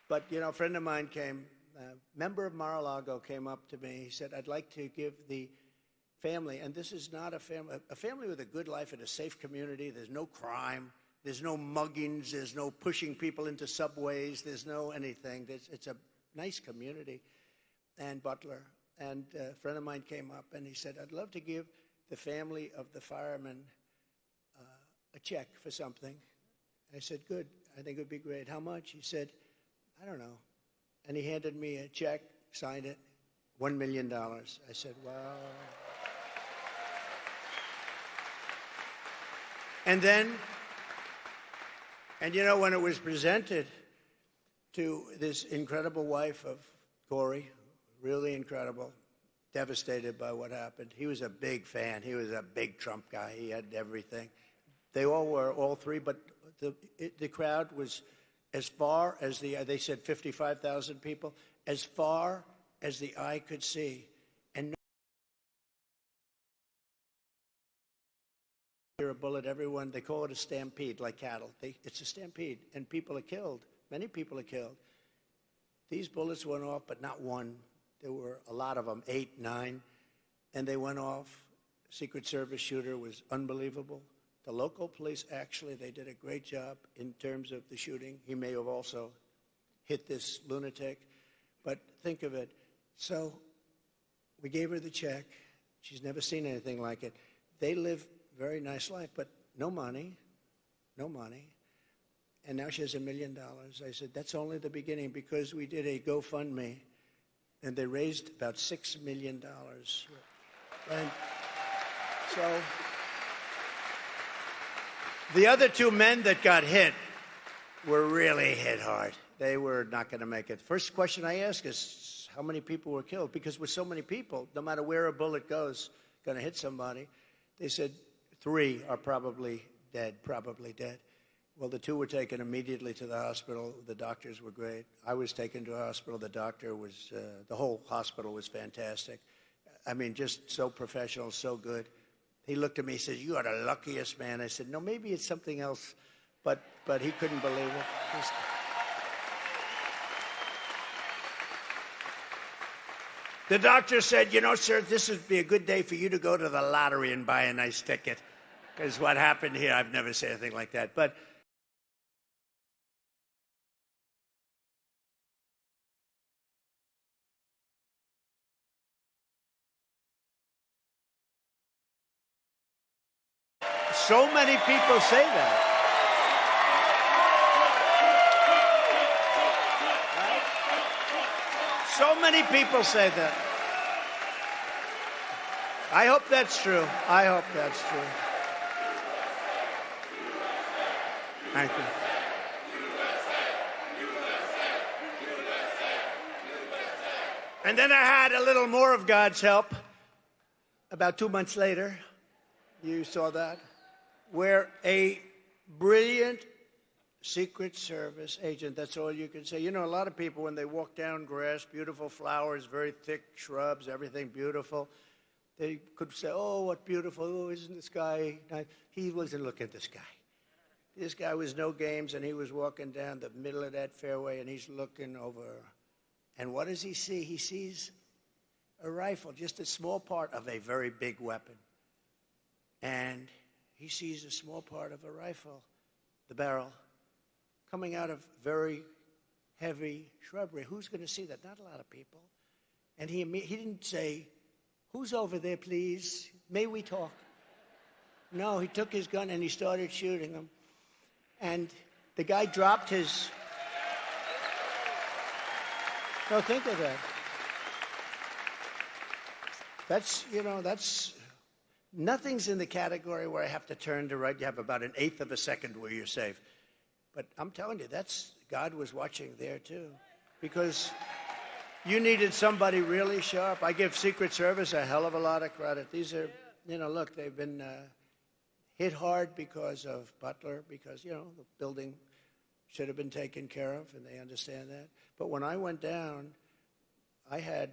but you know, a friend of mine came, a member of Mar-a-Lago came up to me. He said, I'd like to give the family, and this is not a family with a good life in a safe community. There's no crime. There's no muggings. There's no pushing people into subways. There's no anything. It's a nice community. And Butler, and a friend of mine came up, and he said, I'd love to give the family of the fireman a check for something. I said, good. I think it would be great. How much? He said, I don't know. And he handed me a check, signed it, $1 million. I said, wow. And then, and you know, when it was presented to this incredible wife of Corey, really incredible, devastated by what happened. He was a big fan. He was a big Trump guy. He had everything. They all were, all three, but the crowd was as far as they said 55,000 people, as far as the eye could see. And a bullet, everyone, they call it a stampede, like cattle. It's a stampede, and people are killed. Many people are killed. These bullets went off, but not one. There were a lot of them, 8, 9, and they went off. Secret Service shooter was unbelievable. The local police, actually, they did a great job in terms of the shooting. He may have also hit this lunatic, but think of it. So we gave her the check. She's never seen anything like it. They live a very nice life, but no money, no money. And now she has $1 million. I said, that's only the beginning, because we did a GoFundMe, and they raised about $6 million. And so the other two men that got hit were really hit hard. They were not going to make it. First question I ask is, how many people were killed? Because with so many people, no matter where a bullet goes, going to hit somebody. They said 3 are probably dead. Well, the 2 were taken immediately to the hospital. The doctors were great. I was taken to a hospital. The doctor was, the whole hospital was fantastic. I mean, just so professional, so good. He looked at me, he said, you are the luckiest man. I said, no, maybe it's something else, but he couldn't believe it. The doctor said, you know, sir, this would be a good day for you to go to the lottery and buy a nice ticket, because what happened here, I've never said anything like that. But so many people say that. Right? So many people say that. I hope that's true. I hope that's true. Thank you. And then I had a little more of God's help about 2 months later. You saw that? Where a brilliant Secret Service agent, that's all you can say. You know, a lot of people, when they walk down grass, beautiful flowers, very thick shrubs, everything beautiful, they could say, oh, what beautiful, oh, isn't this guy nice? He wasn't looking at this guy. This guy was no games, and he was walking down the middle of that fairway, and he's looking over. And what does he see? He sees a rifle, just a small part of a very big weapon. And he sees a small part of a rifle, the barrel, coming out of very heavy shrubbery. Who's going to see that? Not a lot of people. And he didn't say, who's over there, please? May we talk? No, he took his gun and he started shooting him. And the guy dropped his... No, think of that. That's, you know, that's... Nothing's in the category where I have to turn to right. You have about 1/8 of a second where you're safe. But I'm telling you, God was watching there too, because you needed somebody really sharp. I give Secret Service a hell of a lot of credit. These are, look, they've been hit hard because of Butler, because, the building should have been taken care of, and they understand that. But when I went down, I had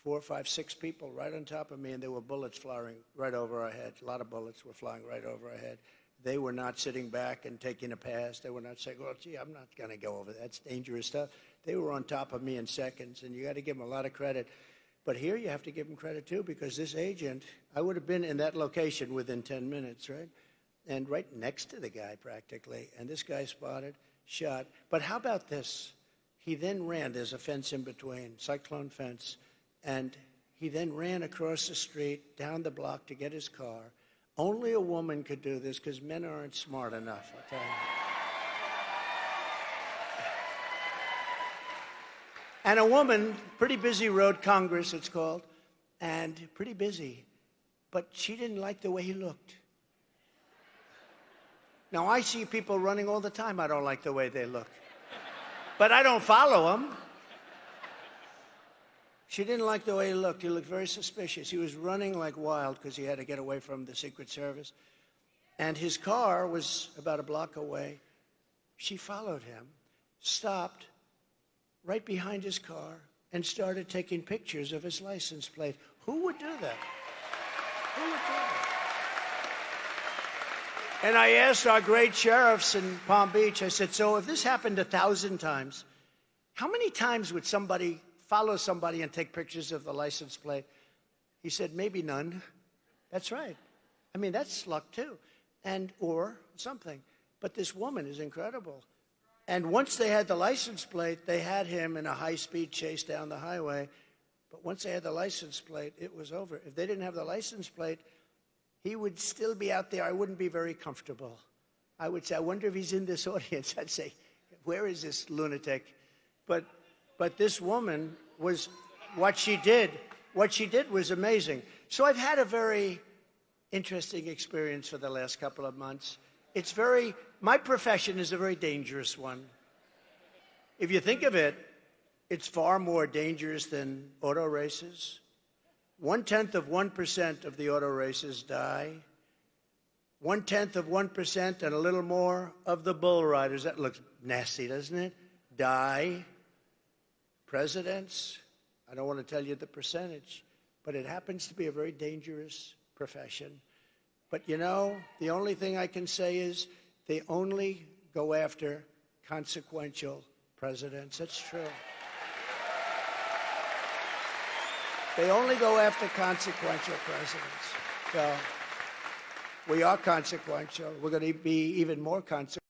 4, 5, 6 people right on top of me, and there were bullets flying right over our heads. A lot of bullets were flying right over our head. They were not sitting back and taking a pass. They were not saying, well, gee, I'm not going to go over that. That's dangerous stuff. They were on top of me in seconds, and you got to give them a lot of credit. But here you have to give them credit, too, because this agent, I would have been in that location within 10 minutes, right? And right next to the guy, practically. And this guy spotted, shot. But how about this? He then ran. There's a fence in between, cyclone fence. And he then ran across the street, down the block to get his car. Only a woman could do this because men aren't smart enough, I'll tell you. And a woman, pretty busy road, Congress it's called, and pretty busy. But she didn't like the way he looked. Now, I see people running all the time. I don't like the way they look. But I don't follow them. She didn't like the way he looked. He looked very suspicious. He was running like wild because he had to get away from the Secret Service. And his car was about a block away. She followed him, stopped right behind his car, and started taking pictures of his license plate. Who would do that? Who would do that? And I asked our great sheriffs in Palm Beach, I said, so if this happened 1,000 times, how many times would somebody follow somebody and take pictures of the license plate? He said, maybe none. That's right. I mean, that's luck too, or something. But this woman is incredible. And once they had the license plate, they had him in a high-speed chase down the highway. But once they had the license plate, it was over. If they didn't have the license plate, he would still be out there. I wouldn't be very comfortable. I would say, I wonder if he's in this audience. I'd say, where is this lunatic? But this woman was, what she did was amazing. So I've had a very interesting experience for the last couple of months. My profession is a very dangerous one. If you think of it, it's far more dangerous than auto races. 0.1% of the auto races die. 0.1% and a little more of the bull riders, that looks nasty, doesn't it? Die. Presidents, I don't want to tell you the percentage, but it happens to be a very dangerous profession. But the only thing I can say is they only go after consequential presidents. That's true. They only go after consequential presidents. So we are consequential. We're going to be even more consequential.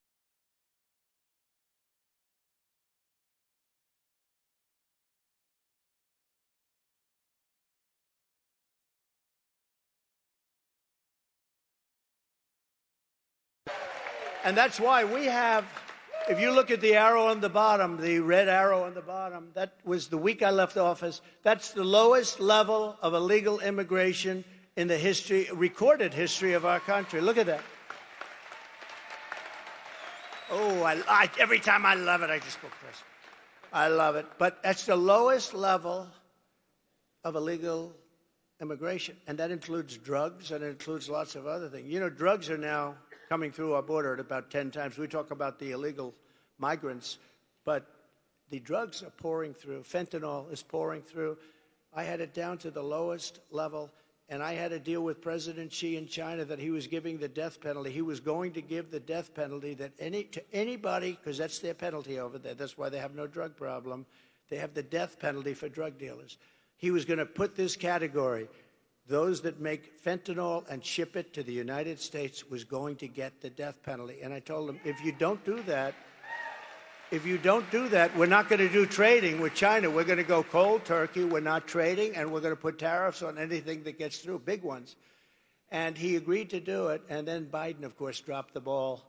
And that's why we have, if you look at the arrow on the bottom, the red arrow on the bottom, that was the week I left office. That's the lowest level of illegal immigration in the recorded history of our country. Look at that. Oh, every time I love it, I just go crazy. I love it. But that's the lowest level of illegal immigration. And that includes drugs, and it includes lots of other things. Drugs are now coming through our border at about 10 times. We talk about the illegal migrants, but the drugs are pouring through. Fentanyl is pouring through. I had it down to the lowest level, and I had to deal with President Xi in China that he was giving the death penalty. He was going to give the death penalty to anybody, because that's their penalty over there. That's why they have no drug problem. They have the death penalty for drug dealers. He was going to put this category. Those that make fentanyl and ship it to the United States was going to get the death penalty. And I told him, if you don't do that, we're not going to do trading with China. We're going to go cold turkey. We're not trading, and we're going to put tariffs on anything that gets through, big ones. And he agreed to do it. And then Biden, of course, dropped the ball,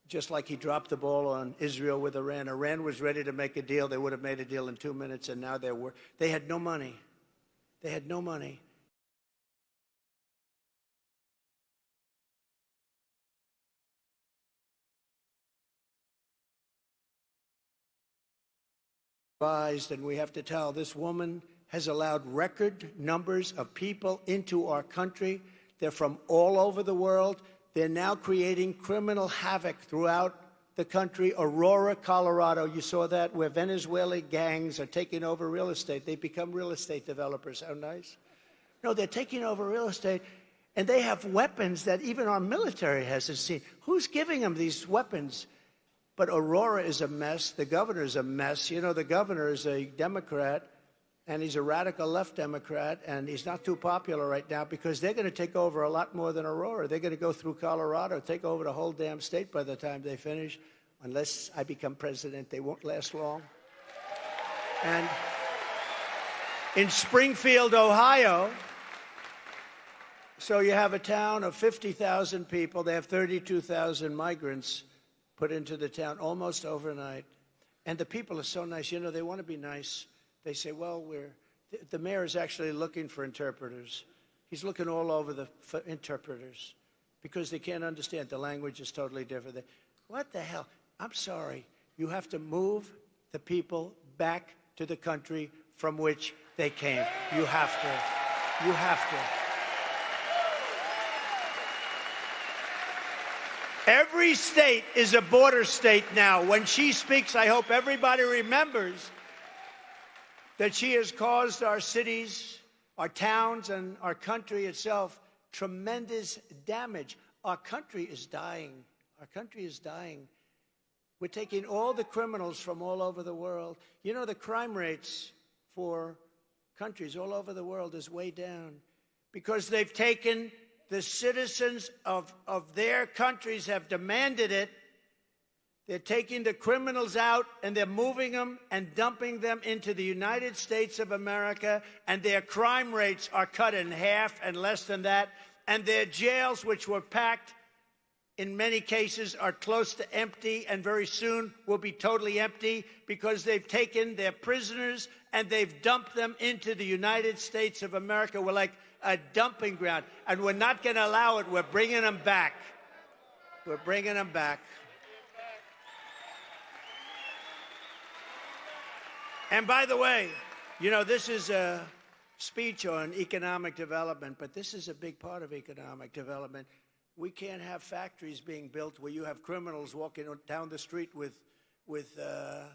just like he dropped the ball on Israel with Iran. Iran was ready to make a deal. They would have made a deal in 2 minutes, and now they had no money. They had no money. advised, and we have to tell, this woman has allowed record numbers of people into our country. They're from all over the world. They're now creating criminal havoc throughout the country. Aurora, Colorado, you saw that, where Venezuelan gangs are taking over real estate. They become real estate developers. How nice? No, they're taking over real estate, and they have weapons that even our military hasn't seen. Who's giving them these weapons? But Aurora is a mess. The governor is a mess. You know, the governor is a Democrat, and he's a radical left Democrat, and he's not too popular right now because they're going to take over a lot more than Aurora. They're going to go through Colorado, take over the whole damn state by the time they finish. Unless I become president, they won't last long. And in Springfield, Ohio, so you have a town of 50,000 people. They have 32,000 migrants put into the town almost overnight. And the people are so nice. You know, they want to be nice. They say, well, the mayor is actually looking for interpreters. He's looking all over for interpreters because they can't understand. The language is totally different. What the hell? I'm sorry. You have to move the people back to the country from which they came. You have to. You have to. Every state is a border state now. When she speaks, I hope everybody remembers that she has caused our cities, our towns, and our country itself tremendous damage. Our country is dying. Our country is dying. We're taking all the criminals from all over the world. You know, the crime rates for countries all over the world is way down because they've taken the citizens of their countries have demanded it. They're taking the criminals out and they're moving them and dumping them into the United States of America, and their crime rates are cut in half and less than that. And their jails, which were packed, in many cases are close to empty and very soon will be totally empty because they've taken their prisoners and they've dumped them into the United States of America. We're like a dumping ground, and we're not going to allow it. We're bringing them back. We're bringing them back. And by the way, you know, this is a speech on economic development, but this is a big part of economic development. We can't have factories being built where you have criminals walking down the street with the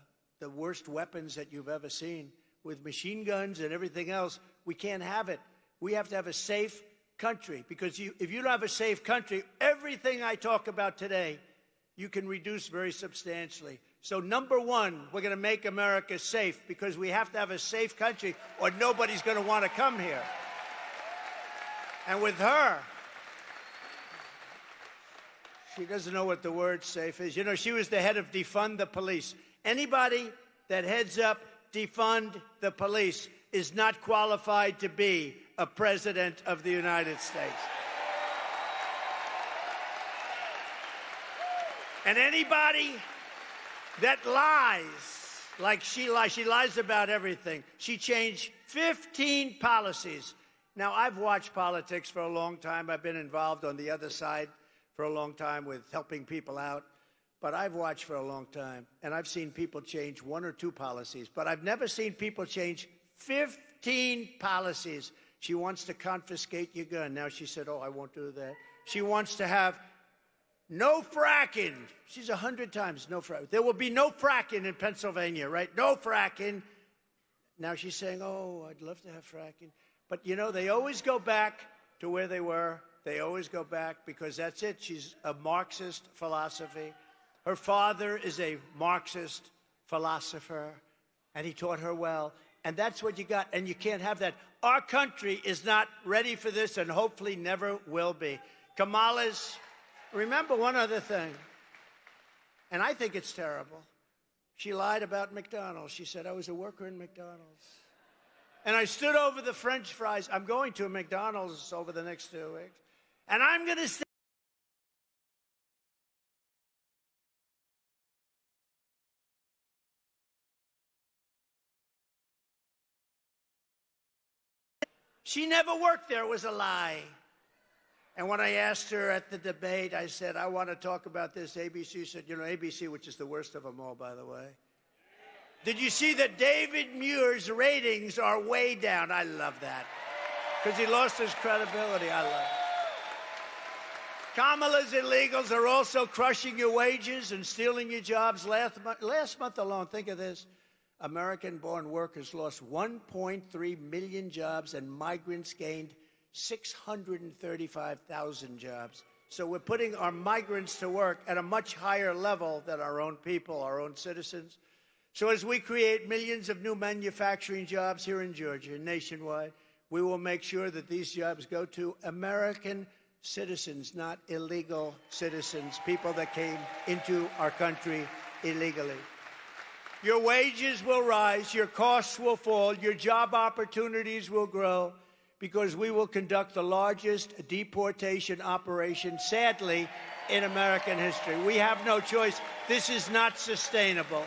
worst weapons that you've ever seen, with machine guns and everything else. We can't have it. We have to have a safe country, because if you don't have a safe country, everything I talk about today, you can reduce very substantially. So number one, we're going to make America safe, because we have to have a safe country or nobody's going to want to come here. And with her, she doesn't know what the word safe is. You know, she was the head of Defund the Police. Anybody that heads up Defund the Police is not qualified to be a president of the United States. And anybody that lies, like she lies about everything. She changed 15 policies. Now, I've watched politics for a long time. I've been involved on the other side for a long time with helping people out. But I've watched for a long time, and I've seen people change 1 or 2 policies. But I've never seen people change 15 policies. She wants to confiscate your gun. Now she said, oh, I won't do that. She wants to have no fracking. She's 100 times no fracking. There will be no fracking in Pennsylvania, right? No fracking. Now she's saying, oh, I'd love to have fracking. But, you know, they always go back to where they were. They always go back because that's it. She's a Marxist philosophy. Her father is a Marxist philosopher, and he taught her well. And that's what you got, and you can't have that. Our country is not ready for this and hopefully never will be. Kamala's, remember one other thing, and I think it's terrible. She lied about McDonald's. She said, I was a worker in McDonald's. And I stood over the French fries. I'm going to a McDonald's over the next 2 weeks. And I'm going to stay. She never worked there. It was a lie. And when I asked her at the debate, I said, I want to talk about this. ABC said, you know, ABC, which is the worst of them all, by the way. Did you see that David Muir's ratings are way down? I love that. Because he lost his credibility. I love it. Kamala's illegals are also crushing your wages and stealing your jobs. Last month alone, think of this, American-born workers lost 1.3 million jobs and migrants gained 635,000 jobs. So we're putting our migrants to work at a much higher level than our own people, our own citizens. So as we create millions of new manufacturing jobs here in Georgia and nationwide, we will make sure that these jobs go to American citizens, not illegal citizens, people that came into our country illegally. Your wages will rise, your costs will fall, your job opportunities will grow, because we will conduct the largest deportation operation, sadly, in American history. We have no choice. This is not sustainable.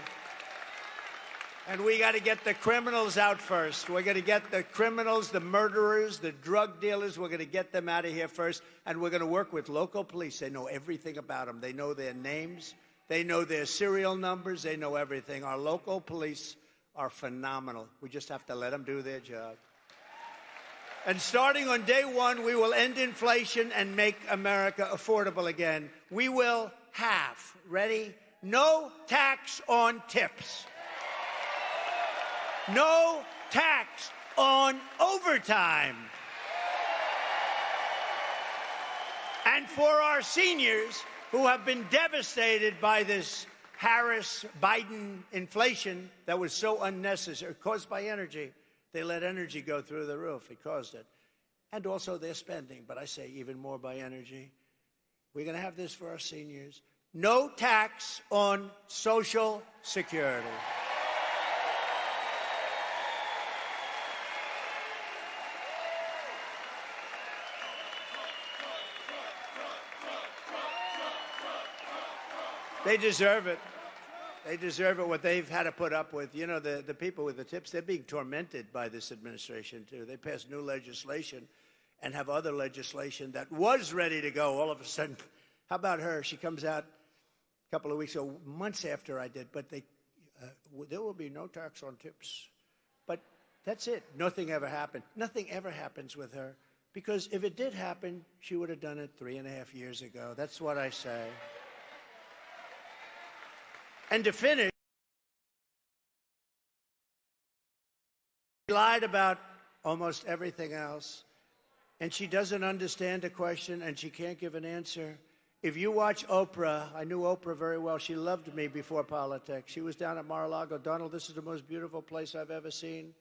And we got to get the criminals out first. We're going to get the criminals, the murderers, the drug dealers, we're going to get them out of here first. And we're going to work with local police. They know everything about them. They know their names. They know their serial numbers. They know everything. Our local police are phenomenal. We just have to let them do their job. And starting on day one, we will end inflation and make America affordable again. We will have, ready? No tax on tips. No tax on overtime. And for our seniors who have been devastated by this Harris-Biden inflation that was so unnecessary, caused by energy, they let energy go through the roof. It caused it. And also their spending, but I say even more by energy. We're going to have this for our seniors. No tax on Social Security. They deserve it. They deserve it, what they've had to put up with. You know, the people with the tips, they're being tormented by this administration, too. They passed new legislation and have other legislation that was ready to go. All of a sudden, how about her? She comes out a couple of weeks ago, months after I did, but there will be no tax on tips. But that's it. Nothing ever happened. Nothing ever happens with her, because if it did happen, she would have done it 3.5 years ago. That's what I say. And to finish, she lied about almost everything else, and she doesn't understand a question, and she can't give an answer. If you watch Oprah, I knew Oprah very well. She loved me before politics. She was down at Mar-a-Lago. Donald, this is the most beautiful place I've ever seen.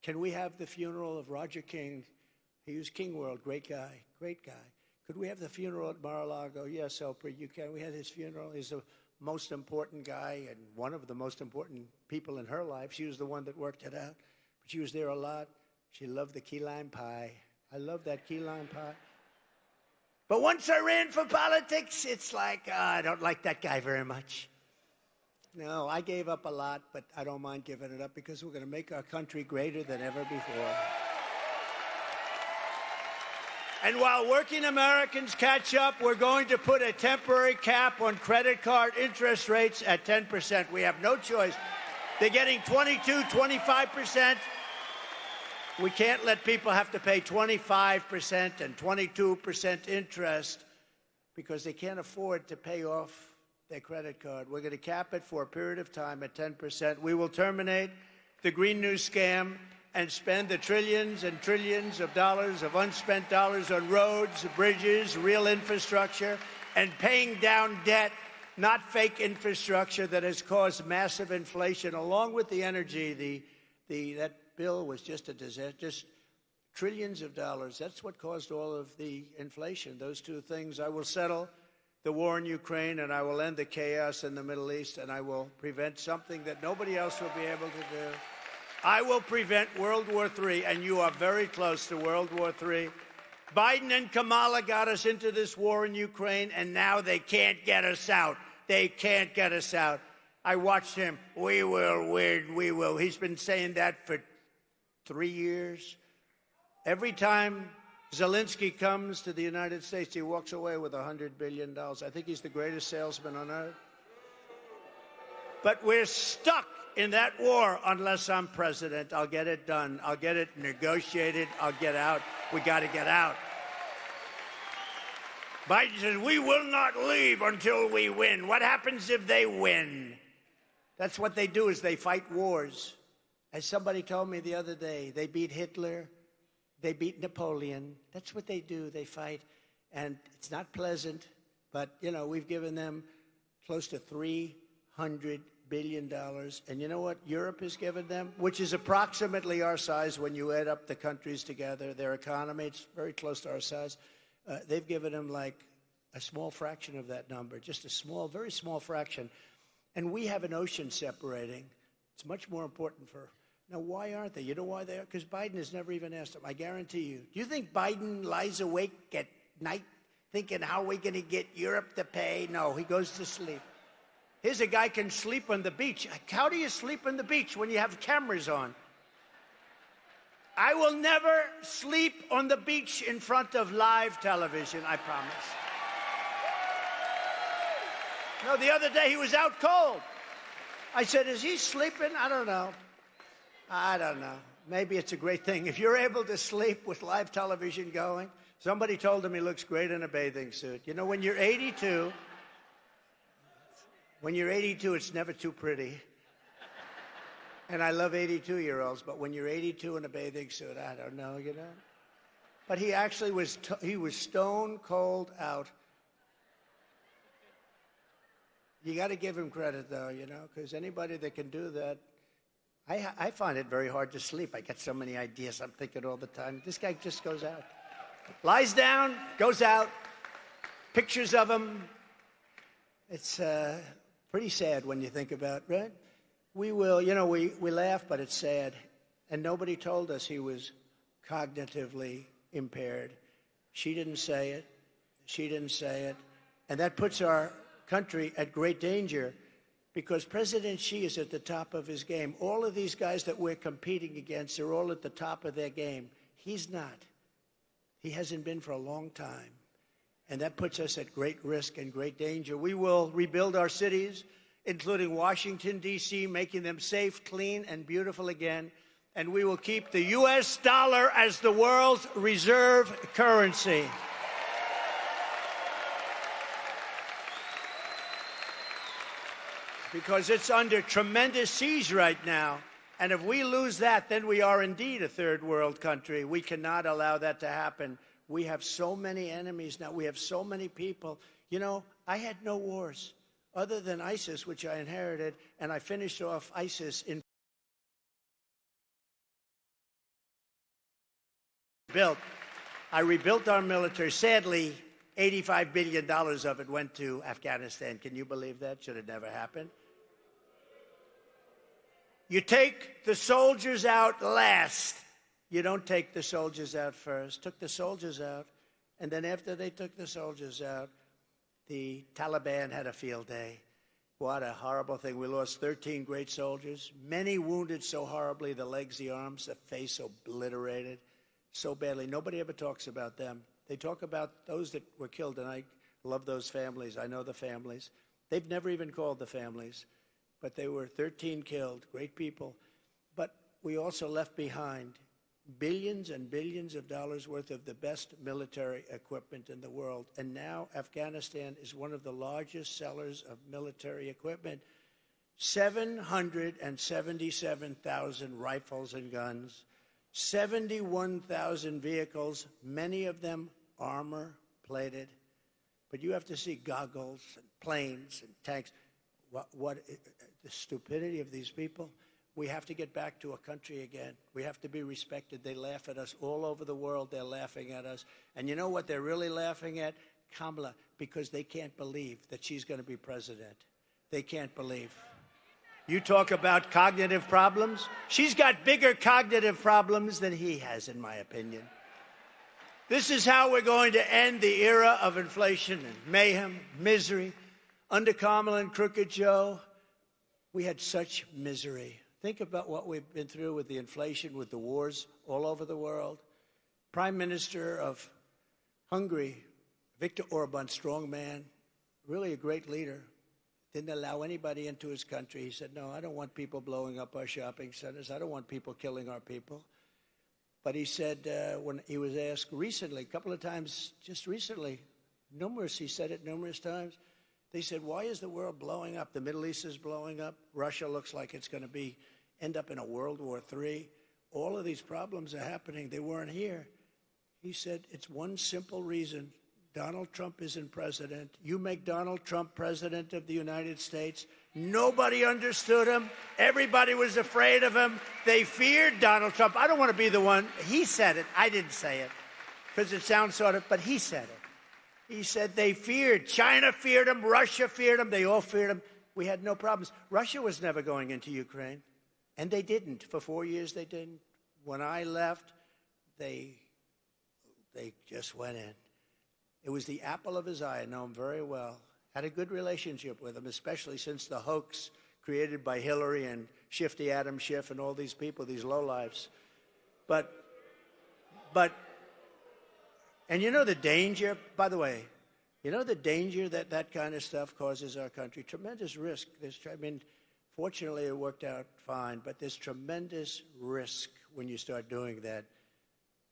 Can we have the funeral of Roger King? He was King World, great guy, great guy. Could we have the funeral at Mar-a-Lago? Yes, Oprah, you can. We had his funeral. He's the most important guy and one of the most important people in her life. She was the one that worked it out. But she was there a lot. She loved the key lime pie. I love that key lime pie. But once I ran for politics, it's like, I don't like that guy very much. No, I gave up a lot, but I don't mind giving it up, because we're going to make our country greater than ever before. And while working Americans catch up, we're going to put a temporary cap on credit card interest rates at 10%. We have no choice. They're getting 22, 25%. We can't let people have to pay 25% and 22% interest because they can't afford to pay off their credit card. We're going to cap it for a period of time at 10%. We will terminate the Green New Scam and spend the trillions and trillions of dollars, of unspent dollars, on roads, bridges, real infrastructure, and paying down debt, not fake infrastructure that has caused massive inflation, along with the energy. That bill was just a disaster, just trillions of dollars. That's what caused all of the inflation, those two things. I will settle the war in Ukraine, and I will end the chaos in the Middle East, and I will prevent something that nobody else will be able to do. I will prevent World War III, and you are very close to World War III. Biden and Kamala got us into this war in Ukraine, and now they can't get us out. They can't get us out. I watched him. We will win. We will. He's been saying that for 3 years. Every time Zelensky comes to the United States, he walks away with $100 billion. I think he's the greatest salesman on earth. But we're stuck in that war unless I'm president. I'll get it done. I'll get it negotiated. I'll get out. We got to get out. Biden says, we will not leave until we win. What happens if they win? That's what they do, is they fight wars. As somebody told me the other day, they beat Hitler, they beat Napoleon. That's what they do, they fight. And it's not pleasant, but, you know, we've given them close to $300 billion. And you know what Europe has given them? Which is approximately our size when you add up the countries together. Their economy, it's very close to our size. They've given them like a small fraction of that number, just a small, very small fraction. And we have an ocean separating. It's much more important for... Now, why aren't they? You know why they are? Because Biden has never even asked them. I guarantee you. Do you think Biden lies awake at night thinking, how are we going to get Europe to pay? No, he goes to sleep. Here's a guy can sleep on the beach. How do you sleep on the beach when you have cameras on? I will never sleep on the beach in front of live television, I promise. No, the other day he was out cold. I said, is he sleeping? I don't know. I don't know. Maybe it's a great thing. If you're able to sleep with live television going, somebody told him he looks great in a bathing suit. You know, when you're 82, it's never too pretty. And I love 82-year-olds, but when you're 82 in a bathing suit, I don't know, you know. But he actually was, he was stone cold out. You got to give him credit, though, you know, because anybody that can do that, I find it very hard to sleep. I get so many ideas. I'm thinking all the time. This guy just goes out. Lies down, goes out, pictures of him. It's pretty sad when you think about it, right? We will, you know, we laugh, but it's sad. And nobody told us he was cognitively impaired. She didn't say it. She didn't say it. And that puts our country at great danger because President Xi is at the top of his game. All of these guys that we're competing against are all at the top of their game. He's not. He hasn't been for a long time. And that puts us at great risk and great danger. We will rebuild our cities, including Washington, D.C., making them safe, clean, and beautiful again. And we will keep the U.S. dollar as the world's reserve currency. Because it's under tremendous siege right now. And if we lose that, then we are indeed a third world country. We cannot allow that to happen. We have so many enemies now. We have so many people. You know, I had no wars other than ISIS, which I inherited, and I finished off ISIS in built. I rebuilt our military. Sadly, $85 billion of it went to Afghanistan. Can you believe that? Should have never happened. You take the soldiers out last. You don't take the soldiers out first. Took the soldiers out, and then after they took the soldiers out, the Taliban had a field day. What a horrible thing. We lost 13 great soldiers, many wounded so horribly, the legs, the arms, the face obliterated so badly. Nobody ever talks about them. They talk about those that were killed, and I love those families. I know the families. They've never even called the families, but they were 13 killed, great people. But we also left behind billions and billions of dollars worth of the best military equipment in the world. And now Afghanistan is one of the largest sellers of military equipment. 777,000 rifles and guns, 71,000 vehicles, many of them armor-plated. But you have to see goggles and planes and tanks. What the stupidity of these people. We have to get back to a country again. We have to be respected. They laugh at us all over the world. They're laughing at us. And you know what they're really laughing at? Kamala, because they can't believe that she's going to be president. They can't believe. You talk about cognitive problems. She's got bigger cognitive problems than he has, in my opinion. This is how we're going to end the era of inflation and mayhem, misery. Under Kamala and Crooked Joe, we had such misery. Think about what we've been through with the inflation, with the wars all over the world. Prime Minister of Hungary, Viktor Orban, strong man, really a great leader. didn't allow anybody into his country. He said, no, I don't want people blowing up our shopping centers. I don't want people killing our people. But he said, when he was asked recently, a couple of times, just recently, he said it numerous times, they said, why is the world blowing up? The Middle East is blowing up. Russia looks like it's going to end up in a World War III. All of these problems are happening. They weren't here. He said, it's one simple reason. Donald Trump isn't president. You make Donald Trump president of the United States. Nobody understood him. Everybody was afraid of him. They feared Donald Trump. I don't want to be the one. He said it. I didn't say it because it sounds sort of, but he said it. He said they feared. China feared him. Russia feared him. They all feared him. We had no problems. Russia was never going into Ukraine, and they didn't. For 4 years, they didn't. When I left, they just went in. It was the apple of his eye. I know him very well. Had a good relationship with him, especially since the hoax created by Hillary and Shifty Adam Schiff and all these people, these lowlifes. And you know the danger, by the way, you know the danger that that kind of stuff causes our country? Tremendous risk. Fortunately, it worked out fine, but there's tremendous risk when you start doing that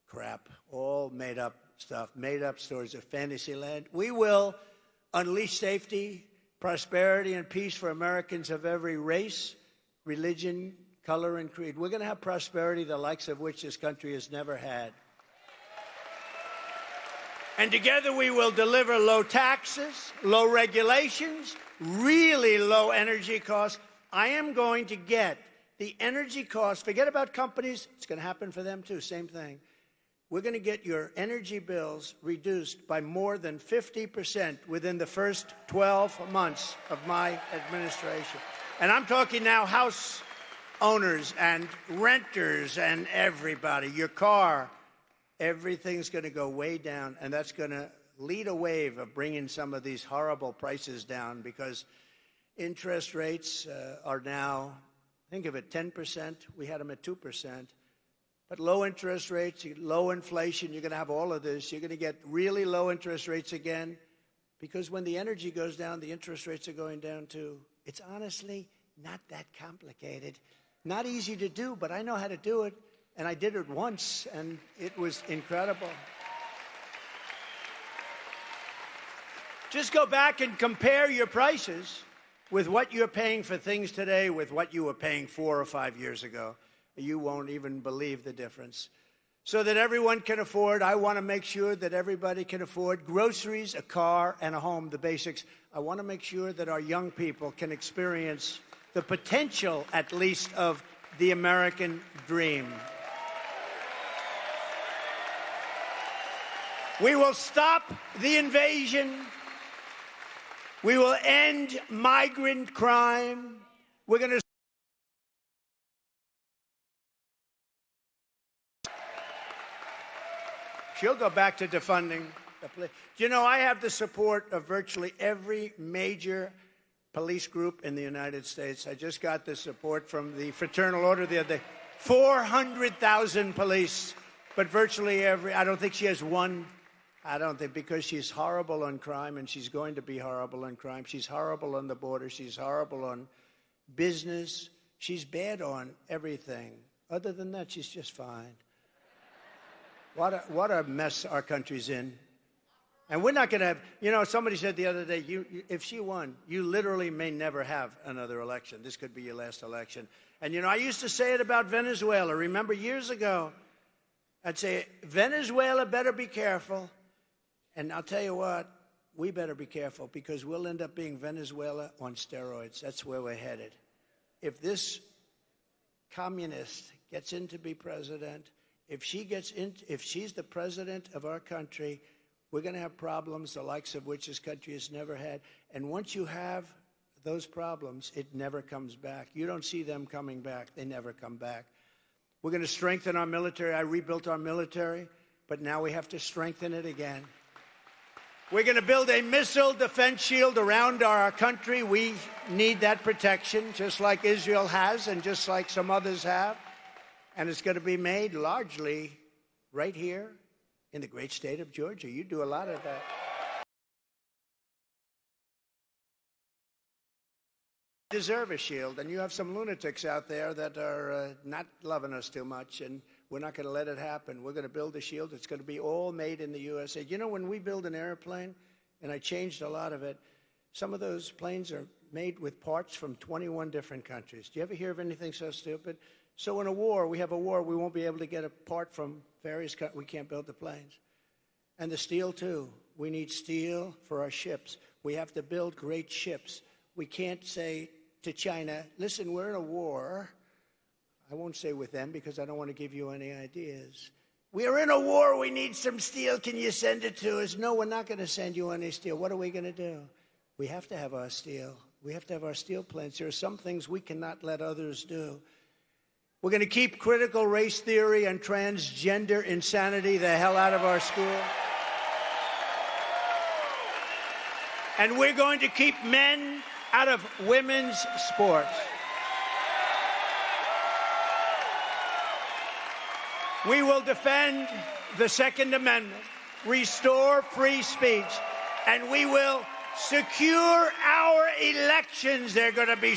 crap, all made up stuff, made up stories of fantasy land. We will unleash safety, prosperity, and peace for Americans of every race, religion, color, and creed. We're going to have prosperity the likes of which this country has never had. And together we will deliver low taxes, low regulations, really low energy costs. I am going to get the energy costs. Forget about companies. It's going to happen for them too. Same thing. We're going to get your energy bills reduced by more than 50% within the first 12 months of my administration. And I'm talking now house owners and renters and everybody. Your car, everything's going to go way down, and that's going to lead a wave of bringing some of these horrible prices down because interest rates are now, think of it, 10%. We had them at 2%. But low interest rates, low inflation, you're going to have all of this. You're going to get really low interest rates again because when the energy goes down, the interest rates are going down too. It's honestly not that complicated. Not easy to do, but I know how to do it. And I did it once, and it was incredible. Just go back and compare your prices with what you're paying for things today with what you were paying 4 or 5 years ago. You won't even believe the difference. So that everyone can afford, I want to make sure that everybody can afford groceries, a car, and a home, the basics. I want to make sure that our young people can experience the potential, at least, of the American dream. We will stop the invasion. We will end migrant crime. We're going to She'll go back to defunding the police. You know, I have the support of virtually every major police group in the United States. I just got the support from the Fraternal Order the other day. 400,000 police, but virtually every, I don't think she has one. I don't think, because she's horrible on crime, and she's going to be horrible on crime. She's horrible on the border. She's horrible on business. She's bad on everything. Other than that, she's just fine. What a mess our country's in. And we're not going to have, you know, somebody said the other day, if she won, you literally may never have another election. This could be your last election. And, you know, I used to say it about Venezuela. Remember years ago, I'd say, Venezuela better be careful. And I'll tell you what, we better be careful because we'll end up being Venezuela on steroids. That's where we're headed. If this communist gets in to be president, if she's the president of our country, we're going to have problems the likes of which this country has never had. And once you have those problems, it never comes back. You don't see them coming back. They never come back. We're going to strengthen our military. I rebuilt our military, but now we have to strengthen it again. We're going to build a missile defense shield around our country. We need that protection, just like Israel has and just like some others have. And it's going to be made largely right here in the great state of Georgia. You do a lot of that. deserve a shield, and you have some lunatics out there that are not loving us too much, and we're not going to let it happen. We're going to build a shield. It's going to be all made in the USA. You know, when we build an airplane, and I changed a lot of it, some of those planes are made with parts from 21 different countries. Do you ever hear of anything so stupid? So in a war, we won't be able to get a part from various countries. We can't build the planes. And the steel, too. We need steel for our ships. We have to build great ships. We can't say to China, listen, we're in a war. I won't say with them because I don't want to give you any ideas. We're in a war. We need some steel. Can you send it to us? No, we're not going to send you any steel. What are we going to do? We have to have our steel. We have to have our steel plants. There are some things we cannot let others do. We're going to keep critical race theory and transgender insanity the hell out of our school. And we're going to keep men out of women's sports. We will defend the Second Amendment, restore free speech, and we will secure our elections. They're going to be